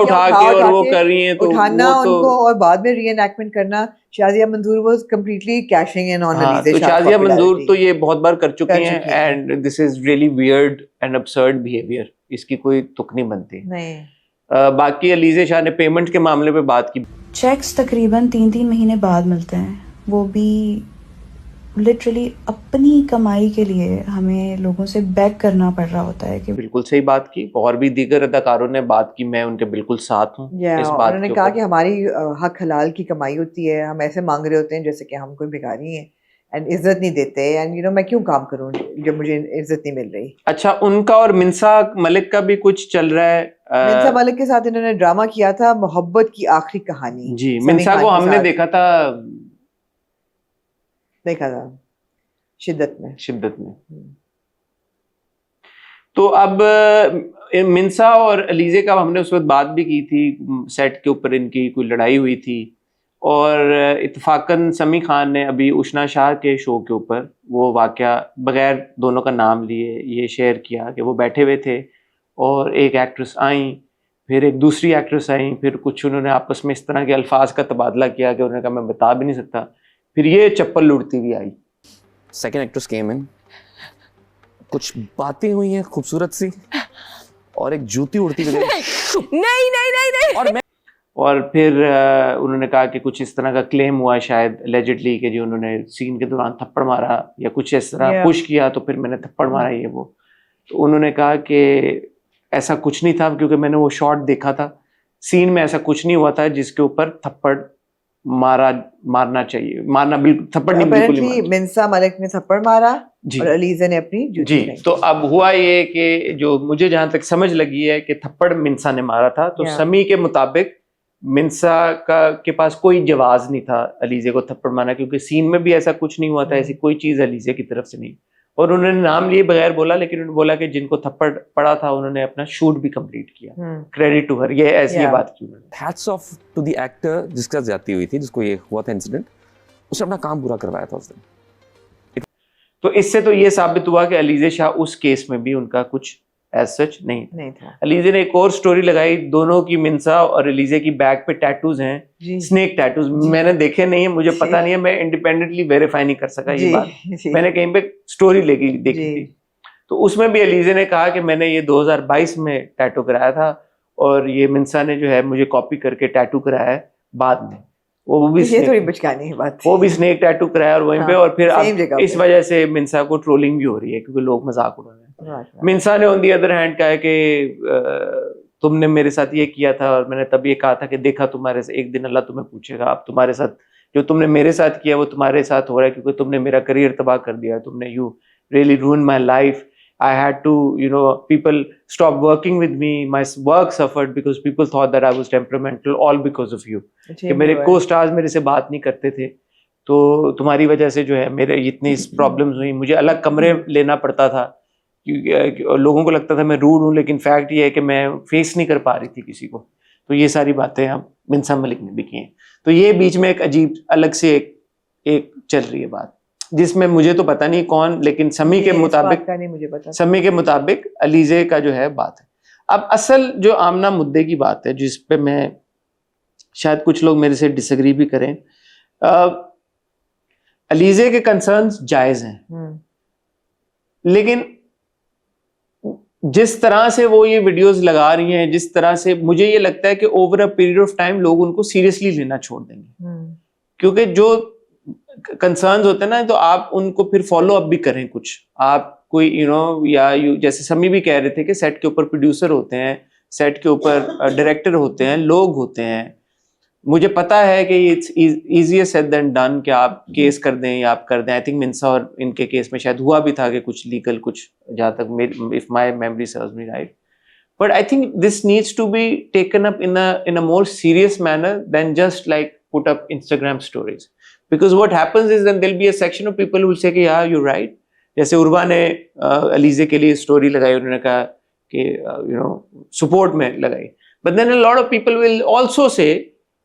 Speaker 1: उठा के और वो कर रही हैं, तो
Speaker 2: उठाना
Speaker 1: वो तो,
Speaker 2: उनको और बाद में रीएनैक्टमेंट करना, शाजिया मंजूर was completely caching in on
Speaker 1: हाँ,
Speaker 2: अलीज़ा
Speaker 1: तो शाजिया मंजूर तो ये बहुत बार कर चुकी हैं, and this is really weird and absurd behaviour, इसकी कोई तुक नहीं बनती।
Speaker 2: नहीं।
Speaker 1: बाकी अलीज़ा शाह ने पेमेंट के मामले पे बात की।
Speaker 10: चेक्स तकरीबन 3-3 महीने बाद मिलते हैं, वो भी लिटरली अपनी कमाई के लिए हमें लोगों से बैक करना पड़ रहा होता है कि
Speaker 1: बिल्कुल सही बात की, और भी दीगर अदाकारों ने बात की, मैं उनके बिल्कुल साथ हूँ इस बात।
Speaker 2: उन्होंने कहा कि हमारी हक हलाल की कमाई होती है, हम ऐसे मांग रहे होते हैं जैसे कि हम कोई भिखारी हैं, एंड इज्जत नहीं देते, एंड मैं क्यों काम करूं जब मुझे इज्जत नहीं मिल रही।
Speaker 1: अच्छा, उनका और मिंसा मलिक का भी कुछ चल रहा है।
Speaker 2: मिंसा मलिक के साथ इन्होंने ड्रामा किया था, मोहब्बत की आखिरी कहानी।
Speaker 1: जी, मिंसा को हमने देखा था शिद्दत में। तो अब मिंसा और अलीज़े का हमने उस वक्त बात भी की थी, सेट के ऊपर इनकी कोई लड़ाई हुई थी, और इत्तफाकन समी खान ने अभी उशना शाह के शो के ऊपर वो वाक़या बगैर दोनों का नाम लिए ये शेयर किया कि वो बैठे हुए थे और एक एक्ट्रेस आई, फिर एक दूसरी एक्ट्रेस आई, फिर कुछ उन्होंने आपस में इस तरह के अल्फाज का तबादला किया कि उन्होंने कहा मैं बता भी नहीं सकता, फिर ये चप्पल लुढ़ती हुई आई।
Speaker 11: सेकेंड एक्ट्रेस केम इन, कुछ बातें हुई हैं खूबसूरत सी, और एक जूती उड़ती हुई नहीं
Speaker 1: और फिर उन्होंने कहा कि कुछ इस तरह का क्लेम हुआ शायद एलिजिडली कि जो उन्होंने सीन के दौरान थप्पड़ मारा या कुछ इस तरह पुश किया, तो फिर मैंने थप्पड़ मारा ये वो। तो उन्होंने कहा कि ऐसा कुछ नहीं था, क्योंकि मैंने वो शॉट देखा था, सीन में ऐसा कुछ नहीं हुआ था जिसके ऊपर थप्पड़ मारना चाहिए, मारना बिल्कुल थप्पड़ नहीं, बिल्कुल
Speaker 2: मिंसा मलिक ने थप्पड़ मारा
Speaker 1: जी, और
Speaker 2: अलीज़ा ने अपनी जूती
Speaker 1: जी। तो अब हुआ ये कि जो मुझे जहां तक समझ लगी है कि थप्पड़ मिंसा ने मारा था, तो समी के मुताबिक मिंसा के पास कोई जवाज नहीं था अलीज़े को थप्पड़ मारना, क्योंकि सीन में भी ऐसा कुछ नहीं हुआ था, ऐसी कोई चीज अलीज़े की तरफ से नहीं। और उन्होंने नाम लिए बगैर बोला, लेकिन उन्होंने बोला कि जिनको थप्पड़ पड़ा था उन्होंने अपना शूट भी कंप्लीट किया, क्रेडिट टू हर, ये ऐसी बात की उन्होंने।
Speaker 11: Hats off to the actor जिसके साथ ज्यादती हुई थी, जिसको ये हुआ था इंसिडेंट, उसने अपना काम पूरा करवाया था उस दिन।
Speaker 1: तो इससे तो ये साबित हुआ कि अलीज़े शाह उस केस में भी उनका कुछ एज सच नहीं था। अलीज़े ने एक और स्टोरी लगाई, दोनों की, मिंसा और अलीज़े की बैक पे टैटूज हैं, स्नेक टैटूज। मैंने देखे नहीं है, मुझे पता नहीं है, मैं इंडिपेंडेंटली वेरीफाई नहीं कर सका ये बात, मैंने कहीं पे स्टोरी देखी थी। तो उसमें भी अलीज़े ने कहा कि मैंने ये 2022 में टैटू कराया था, और ये मिंसा ने जो है मुझे कॉपी करके टैटू कराया है बाद में। वो भी
Speaker 2: थोड़ी बचकानी की बात,
Speaker 1: वो भी स्नेक टैटू कराया और वहीं पे, और फिर अब इस वजह से मिंसा को ट्रोलिंग भी हो रही है क्योंकि लोग मजाक उड़ा रहे हैं। मिंसा ने ऑन दी अदर हैंड कहा है कि तुमने मेरे साथ ये किया था, और मैंने तब ये कहा था कि देखा तुम्हारे से एक दिन अल्लाह तुम्हें पूछेगा, अब तुम्हारे साथ जो तुमने मेरे साथ किया वो तुम्हारे साथ हो रहा है, क्योंकि तुमने मेरा करियर तबाह कर दिया, तुमने you really ruined my life. I had to, people stopped working with me. My work suffered because people thought that I was temperamental, all because of you. कि मेरे co-stars मेरे से बात नहीं करते थे, तो तुम्हारी वजह से जो है मेरे इतनी प्रॉब्लम्स हुई, मुझे अलग कमरे लेना पड़ता था, क्योंकि लोगों को लगता था मैं रूड हूँ, लेकिन फैक्ट ये है कि मैं फेस नहीं कर पा रही थी किसी को। तो ये सारी बातें हम मिंसा मलिक ने भी की हैं। तो ये बीच में एक अजीब अलग से एक चल रही है बात, जिसमें मुझे तो पता नहीं कौन, लेकिन समी के मुताबिक अलीज़े का जो है बात है। अब असल जो आमना मुद्दे की बात है, जिस पे मैं शायद कुछ लोग मेरे से डिसएग्री भी करें, अलीज़े के कंसर्न्स जायज हैं, लेकिन जिस तरह से वो ये वीडियोस लगा रही हैं, जिस तरह से मुझे ये लगता है कि over a period of time लोग उनको सीरियसली लेना छोड़ देंगे, क्योंकि जो कंसर्न्स होते हैं ना, तो आप उनको फिर फॉलो अप भी करें कुछ, आप कोई जैसे समी भी कह रहे थे कि सेट के ऊपर प्रोड्यूसर होते हैं, सेट के ऊपर डायरेक्टर होते हैं, लोग होते हैं। मुझे पता है कि it's easier said than done कि आप केस कर दें या आप कर दें। आई थिंक मिंसा और इनके केस में शायद हुआ भी था कि कुछ लीगल कुछ, जहाँ तक if my memory serves me right, but I think this needs to be taken up in a more serious manner than just like put up Instagram stories, because what happens is then there'll be a section of people who will say कि yeah you're right. जैसे उर्वा ने अलीजे के लिए story लगाई, उन्होंने कहा कि you know support में लगाई, but then a lot of people will also say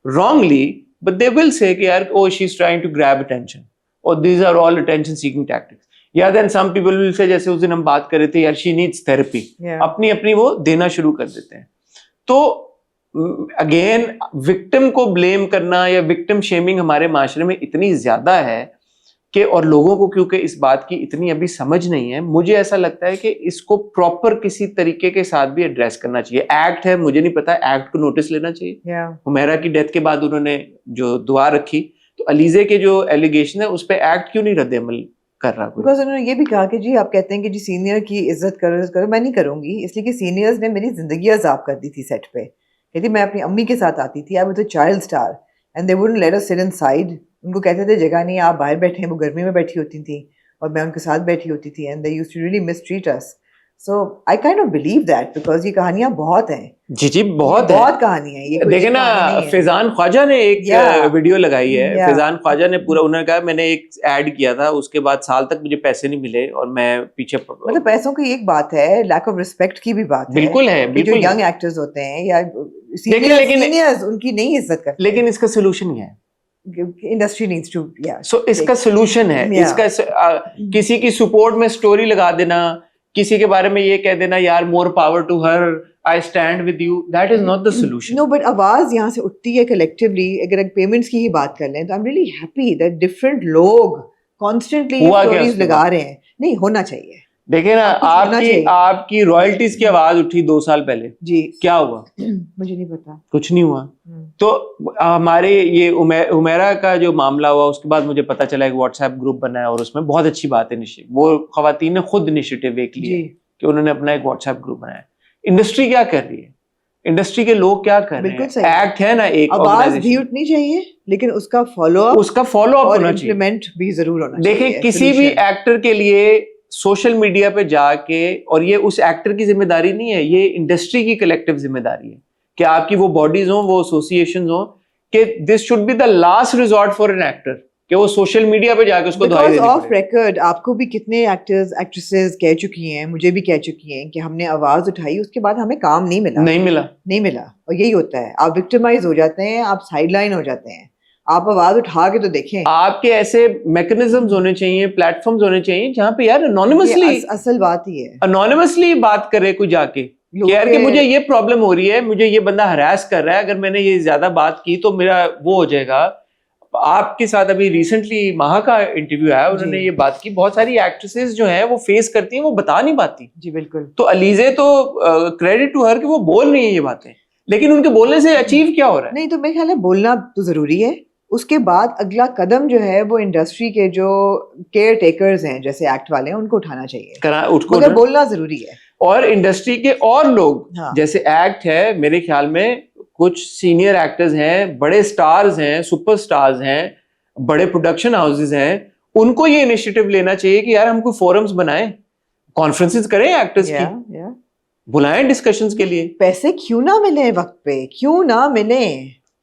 Speaker 1: wrongly, but they will say कि यार oh she's trying to grab attention, or these are all attention seeking tactics. या then some people will say, जैसे उस दिन हम बात कर रहे थे यार she needs therapy, अपनी अपनी वो देना शुरू कर देते हैं. तो अगेन विक्टिम को ब्लेम करना या विक्टिम शेमिंग हमारे माशरे में इतनी ज्यादा है कि, और लोगों को क्योंकि इस बात की इतनी अभी समझ नहीं है, मुझे ऐसा लगता है कि इसको प्रॉपर किसी तरीके के साथ भी एड्रेस करना चाहिए. एक्ट है, मुझे नहीं पता, एक्ट को नोटिस लेना चाहिए. हुमैरा की डेथ के बाद उन्होंने जो दुआ रखी, तो अलीजे के जो एलिगेशन है उस पर एक्ट क्यों नहीं रद्द-ए-अमल कर रहा?
Speaker 2: बिकॉज उन्होंने ये भी कहा कि जी आप कहते हैं कि जी सीनियर की इज्जत करो, मैं नहीं करूंगी, इसलिए कि सीनियर्स ने मेरी जिंदगी अजाब कर दी थी सेट पे. कहती मैं अपनी अम्मी के साथ आती थी, I was a child star and they wouldn't let us sit inside. उनको कहते थे जगह नहीं, आप बाहर बैठे हैं. वो गर्मी में बैठी होती थी और मैं उनके साथ बैठी होती थी, and they used to really mistreat us. So I kind of believe that, because ये कहानियां बहुत हैं.
Speaker 1: जी बहुत
Speaker 2: कहानी है ये.
Speaker 1: देखे ना, फैजान ख्वाजा ने एक वीडियो लगाई है. फैजान ख्वाजा ने पूरा, उन्होंने कहा मैंने एक ऐड किया था, उसके बाद साल तक मुझे पैसे नहीं मिले और मैं पीछे.
Speaker 2: मतलब पैसों की एक बात है, लैक ऑफ रिस्पेक्ट की भी बात है.
Speaker 1: बिल्कुल है, बिल्कुल.
Speaker 2: जो यंग एक्टर्स होते हैं या सीनियर्स उनकी नहीं इज्जत करते.
Speaker 1: लेकिन इसका सोल्यूशन है,
Speaker 2: इंडस्ट्री नीड्स टू,
Speaker 1: सो इसका सोल्यूशन है, इसका किसी की सपोर्ट में स्टोरी लगा देना, किसी के बारे में ये कह देना यार more power to her, I stand with you, that is not the solution.
Speaker 2: No, but आवाज यहाँ से उठती है कलेक्टिवली. अगर पेमेंट्स की ही बात कर लें तो I am really happy that different लोग कॉन्स्टेंटली स्टोरीज लगा रहे हैं. नहीं होना चाहिए. देखिए ना, आपकी रॉयल्टीज की आवाज उठी 2 साल पहले जी, क्या हुआ? मुझे नहीं पता, कुछ नहीं हुआ. तो हमारे ये उमेरा का जो मामला हुआ, उसके बाद मुझे पता चला एक व्हाट्सएप ग्रुप बना है और उसमें बहुत अच्छी बात है, वो खवातीन ने खुद इनिशिएटिव एक लिया कि उन्होंने अपना एक व्हाट्सएप ग्रुप बनाया. इंडस्ट्री क्या कर रही है? इंडस्ट्री के लोग क्या कर रहे हैं? एक्ट है ना, एक आवाज भी उठनी चाहिए, लेकिन उसका फॉलो अप होना चाहिए, इम्प्लीमेंट भी जरूर होना चाहिए. देखिए, किसी भी एक्टर के लिए सोशल मीडिया पे जाके, और ये उस एक्टर की जिम्मेदारी नहीं है, ये इंडस्ट्री की कलेक्टिव जिम्मेदारी है कि आपकी वो बॉडीज हो, वो एसोसिएशंस हो, कि this should be the last resort for an actor कि वो सोशल मीडिया पे जाके उसको दुआएं देनी पड़े. ऑफ रिकॉर्ड आपको भी कितने एक्टर्स एक्ट्रेसेस कह चुकी हैं, मुझे भी कह चुकी हैं कि हमने आवाज उठाई, उसके बाद हमें काम नहीं मिला. और यही होता है, आप विक्टिमाइज हो जाते हैं, आप साइडलाइन हो जाते हैं. आप आवाज उठा के तो देखें. आपके ऐसे मैकेनिज्म्स होने चाहिए, प्लेटफॉर्म्स होने चाहिए जहाँ पे यार अनोनिमसली, असल बात ही है, अनोनिमसली बात करे कोई जाके कि यार कि मुझे ये प्रॉब्लम हो रही है, मुझे ये बंदा हरास कर रहा है, अगर मैंने ये ज्यादा बात की तो मेरा वो हो जाएगा. आपके साथ अभी रिसेंटली महा का इंटरव्यू आया, उन्होंने ये बात की, बहुत सारी एक्ट्रेसेस जो हैं वो फेस करती हैं, वो बता नहीं पाती. जी बिल्कुल. तो अलीजे तो क्रेडिट टू हर कि वो बोल रही है ये बातें, लेकिन उनके बोलने से अचीव क्या हो रहा है? नहीं, तो मेरे ख्याल है बोलना तो जरूरी है. उसके बाद अगला कदम जो है वो इंडस्ट्री के जो केयर टेकर्स हैं, जैसे एक्ट वाले हैं, उनको उठाना चाहिए, मगर बोलना जरूरी है. और इंडस्ट्री के और लोग, जैसे एक्ट है, मेरे ख्याल में कुछ सीनियर एक्टर्स हैं, बड़े स्टार्स हैं, सुपरस्टार्स हैं, बड़े प्रोडक्शन हाउसेस हैं, उनको ये इनिशिएटिव लेना चाहिए कि यार हम कोई फोरम्स बनाएं, कॉन्फ्रेंसेस करें एक्टर्स की, बुलाएं डिस्कशंस के लिए. पैसे क्यों ना मिले वक्त पे, क्यों ना मिले?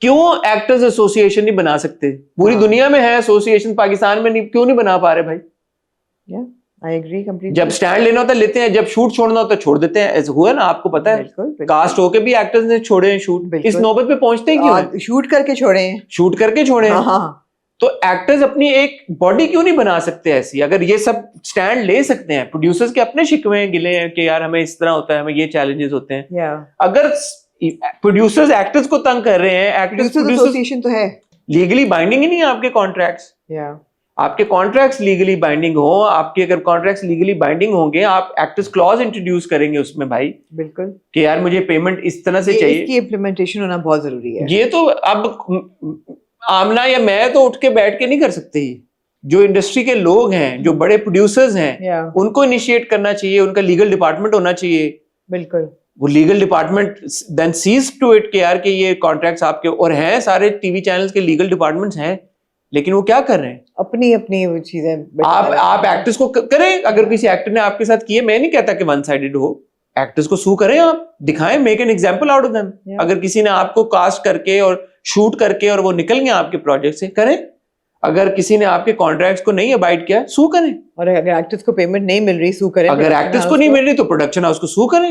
Speaker 2: क्यों एक्टर्स एसोसिएशन नहीं बना सकते? पूरी दुनिया में है एसोसिएशन, पाकिस्तान में नहीं, क्यों नहीं बना पा रहे भाई? I agree completely. जब स्टैंड लेना होता है लेते हैं, जब शूट छोड़ना होता है छोड़ देते हैं. ऐसा हुआ ना, आपको पता है, कास्ट होके भी एक्टर्स ने छोड़े हैं शूट. इस नौबत पे पहुंचते हैं क्यों? शूट करके छोड़े हैं. तो एक्टर्स अपनी एक बॉडी क्यों नहीं बना सकते ऐसी? अगर ये सब स्टैंड ले सकते हैं, प्रोड्यूसर्स के अपने शिकवे गिले हैं कि यार हमें इस तरह होता है, हमें ये चैलेंजेस होते हैं. अगर प्रोड्यूसर्स एक्टर्स को तंग कर रहे हैं, एक्टर्स एसोसिएशन तो है, लीगली बाइंडिंग ही नहीं है आपके कॉन्ट्रैक्ट्स. आपके कॉन्ट्रैक्ट्स लीगली बाइंडिंग हो, आपके अगर कॉन्ट्रैक्ट्स लीगली बाइंडिंग होंगे, आप एक्टर्स क्लॉज इंट्रोड्यूस करेंगे उसमें भाई, बिल्कुल, कि यार मुझे पेमेंट इस तरह से चाहिए. इसकी इम्प्लीमेंटेशन होना बहुत जरूरी है. ये तो अब आमना या मैं तो उठ के बैठ के नहीं कर सकते. जो इंडस्ट्री के लोग हैं, जो बड़े प्रोड्यूसर्स हैं, उनको इनिशिएट करना चाहिए, उनका लीगल डिपार्टमेंट होना चाहिए. बिल्कुल. वो legal department then sees to it कि यार कि ये कॉन्ट्रैक्ट्स आपके, और हैं सारे टीवी चैनल्स के लीगल डिपार्टमेंट्स हैं, लेकिन वो क्या कर रहे हैं? अपनी चीजें. आप एक्टर्स को करें, अगर किसी एक्टर ने आपके साथ किए, मैं नहीं कहता कि वन साइडेड हो, एक्टर्स को सू करें, आप दिखाएं, make an example out of them. अगर किसी ने आपको कास्ट करके और
Speaker 1: शूट करके और वो निकल गए आपके प्रोजेक्ट से, करें। अगर किसी ने आपके कॉन्ट्रैक्ट्स को नहीं अबाइड किया, सू करें।
Speaker 2: और अगर एक्टर्स को पेमेंट नहीं मिल रही, सू करें।
Speaker 1: अगर एक्टर्स को नहीं मिल रही तो प्रोडक्शन हाउस को सू करें।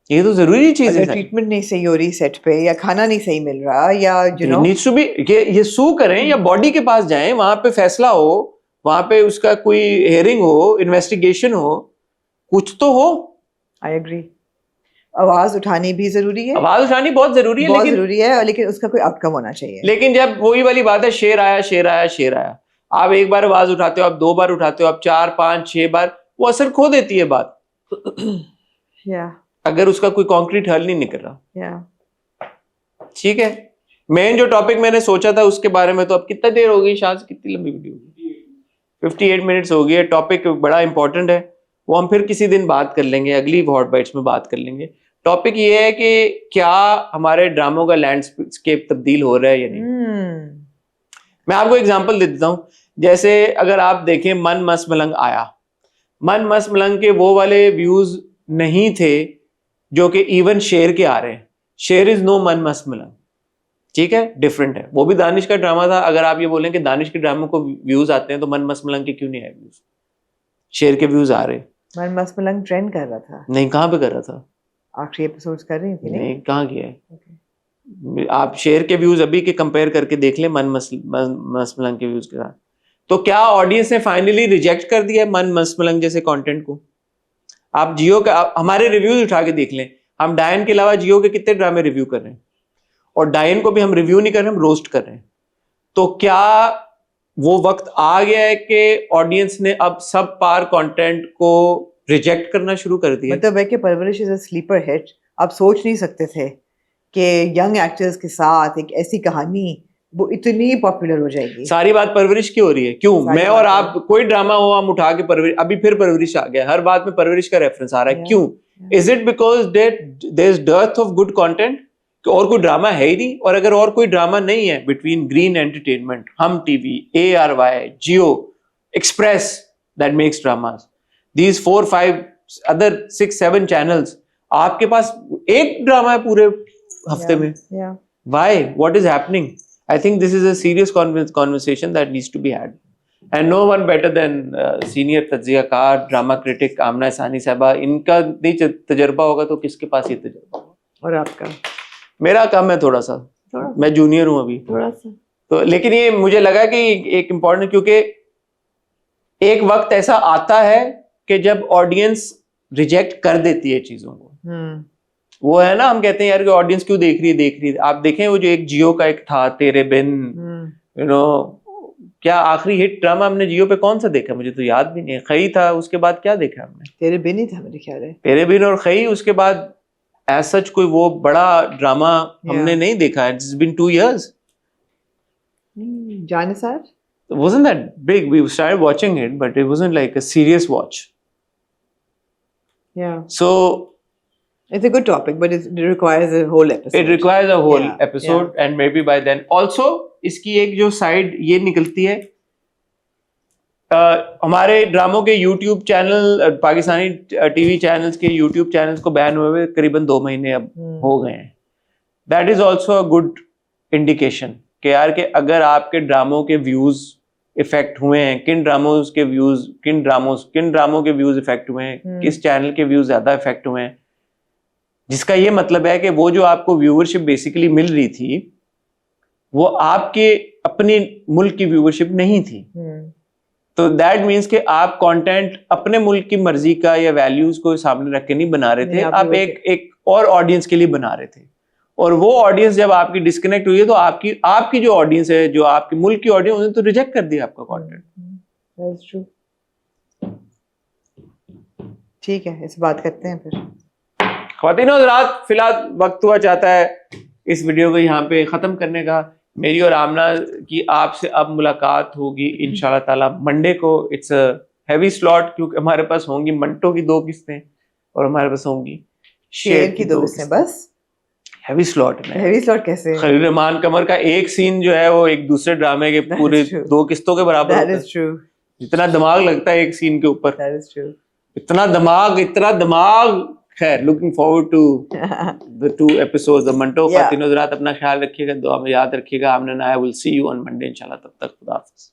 Speaker 1: ये तो जरूरी चीज है।
Speaker 2: ट्रीटमेंट नहीं सही हो रही सेट पे, या खाना नहीं सही मिल रहा, या you know
Speaker 1: needs to be, ये सू करें या बॉडी के पास जाएं, वहां पे फैसला हो, वहां पे उसका कोई हेयरिंग हो, इन्वेस्टिगेशन हो, कुछ तो हो।
Speaker 2: I agree. आवाज उठानी भी जरूरी है,
Speaker 1: आवाज उठानी बहुत जरूरी है,
Speaker 2: बहुत जरूरी है, लेकिन उसका कोई आउटकम होना चाहिए।
Speaker 1: लेकिन जब वही वाली बात है, शेर आया शेर आया शेर आया, आप एक बार आवाज उठाते हो, आप 2 बार उठाते हो, आप 4 5 6 बार, वो असर खो देती है बात। अगर उसका कोई कॉन्क्रीट हल नहीं निकल रहा। ठीक है, मेन जो टॉपिक मैंने सोचा था उसके बारे में, तो अब कितना देर हो गई शायद, कितनी लंबी वीडियो होगी? 58 मिनट्स हो गई है। टॉपिक बड़ा इंपॉर्टेंट है, वो हम फिर किसी दिन बात कर लेंगे, अगली हॉट बाइट्स में बात कर लेंगे। टॉपिक ये है कि क्या हमारे ड्रामों का लैंडस्केप तब्दील हो रहा है या नहीं। मैं आपको एग्जांपल दे देता हूं। जैसे अगर आप देखें, मन मस्त मलंग आया, मन मस्त मलंग के वो वाले व्यूज नहीं थे जो कि इवन शेर के आ रहे हैं। शेर इज नो मन मस्त मलंग, ठीक है, डिफरेंट है। वो भी दानिश का ड्रामा था। अगर आप ये बोलें कि दानिश के ड्रामों को व्यूज आते हैं, तो मन मस्त मलंग के क्यों नहीं आए व्यूज? शेर के व्यूज आ रहे।
Speaker 2: मन मस्त मलंग ट्रेंड कर रहा था।
Speaker 1: नहीं, कहाँ पे कर रहा था?
Speaker 2: आखिरी एपिसोड्स कर रही थी।
Speaker 1: नहीं, कहाँ किया है? आप शेर के व्यूज अभी के कंपेयर करके देख लें मन मस्त मलंग के व्यूज के साथ। तो क्या ऑडियंस ने फाइनली रिजेक्ट कर दिया मन मस्त मलंग जैसे कंटेंट को? आप जियो का, हमारे रिव्यूज उठा के देख लें। हम डायन के अलावा जियो के कितने ड्रामे रिव्यू कर रहे हैं, और डायन को भी हम रिव्यू नहीं कर रहे, हम रोस्ट कर रहे हैं। तो क्या वो वक्त आ गया है कि ऑडियंस ने अब सब पार कंटेंट को रिजेक्ट करना शुरू कर दिया?
Speaker 2: मतलब है कि परवरिश इज अ स्लीपर हिट। आप सोच नहीं सकते थे कि यंग एक्टर्स के साथ एक ऐसी कहानी वो इतनी पॉपुलर हो जाएगी।
Speaker 1: सारी बात परवरिश की हो रही है। क्यों? मैं और आप, कोई ड्रामा हो, हम उठा के परवरिश, अभी फिर परवरिश आ गया, हर बात में परवरिश का रेफरेंस आ रहा है। क्यों? Is it because there is dearth of good content, और कोई ड्रामा है ही नहीं? और अगर और कोई ड्रामा नहीं है बिटवीन ग्रीन एंटरटेनमेंट, हम TV, ARY, Jio, express that makes dramas, these 4 5 other 6 7 channels, आपके पास एक ड्रामा है पूरे हफ्ते में। Why? What is happening? I think this is a serious conversation that needs to be had, and no one better than senior तज्ज़ियाकार, drama critic Amna Sani साहबा। इनका नहीं तजर्बा होगा तो किसके पास ये तजर्बा होगा?
Speaker 2: और आपका? मेरा
Speaker 1: कम है थोड़ा सा, मैं जूनियर हूँ अभी
Speaker 2: थोड़ा सा।
Speaker 1: तो, लेकिन ये मुझे लगा कि एक इम्पोर्टेंट, क्योंकि एक वक्त ऐसा आता है कि जब ऑडियंस रिजेक्ट कर देती है चीजों को। वो है ना, हम कहते हैं यार कि ऑडियंस क्यों देख रही है। आप देखें वो जो एक जियो का एक था, तेरे बिन, यू नो, क्या आखिरी हिट ड्रामा हमने जियो पे कौन सा देखा? मुझे तो याद भी नहीं है। खई था, उसके बाद क्या देखा हमने?
Speaker 2: तेरे बिन ही था मेरे ख्याल है।
Speaker 1: तेरे बिन और खई, उसके बाद एज सच कोई वो बड़ा ड्रामा हमने नहीं देखा। It's been 2 years.
Speaker 2: Jaan Nisar?
Speaker 1: It wasn't that big. We started watching it, but it wasn't like a serious watch.
Speaker 2: Yeah.
Speaker 1: So
Speaker 2: it's a good topic, but it requires a whole episode.
Speaker 1: It requires a whole episode, and maybe by then. Also, इसकी एक जो side ये निकलती है, हमारे ड्रामों के YouTube channel, Pakistani TV channels के YouTube channels को बैन हुए करीबन 2 महीने अब हो गए हैं। That is also a good indication कि यार कि अगर आपके ड्रामों के व्यूज इफेक्ट हुए हैं, किन ड्रामों के व्यूज इफेक्ट हुए हैं, किस चैनल के व्यूज ज्यादा इफेक्ट हुए हैं, जिसका ये मतलब है कि वो जो आपको व्यूवरशिप बेसिकली मिल रही थी वो आपके अपने मुल्क की व्यूवरशिप नहीं थी। तो दैट मीन्स कि आप कंटेंट अपने मुल्क की मर्जी का या वैल्यूज को सामने रख के नहीं बना रहे थे, आप एक और ऑडियंस के लिए बना रहे थे। और वो ऑडियंस जब आपकी डिस्कनेक्ट हुई है तो आपकी जो ऑडियंस है, जो आपके मुल्क की ऑडियंस, उन्होंने तो रिजेक्ट कर दिया आपका कंटेंट।
Speaker 2: ठीक है, इस बात करते हैं फिर।
Speaker 1: ख्वातीन और हज़रात, फिलहाल वक्त हुआ चाहता है इस वीडियो को यहाँ पे ख़त्म करने का। मेरी और आमना की आपसे अब मुलाकात होगी इंशाल्लाह ताला मंडे को। इट्स अ हैवी स्लॉट, क्योंकि हमारे पास होंगी मंटो की 2 किस्तें और हमारे पास होंगी
Speaker 2: शेर की 2 किस्तें। बस
Speaker 1: हैवी स्लॉट है।
Speaker 2: हैवी स्लॉट कैसे?
Speaker 1: खलील रहमान कमर का एक सीन जो है वो एक दूसरे ड्रामे के पूरे 2 किस्तों के बराबर होता है। जितना दिमाग लगता है एक सीन के ऊपर, इतना दिमाग खैर looking forward to the 2 episodes of Manto.
Speaker 2: Yeah.
Speaker 1: खातिन हज़रात अपना ख्याल रखिएगा, दुआ में याद रखिएगा। Amna I will see you on Monday इंशाल्लाह। तब तक खुदा हाफिज़।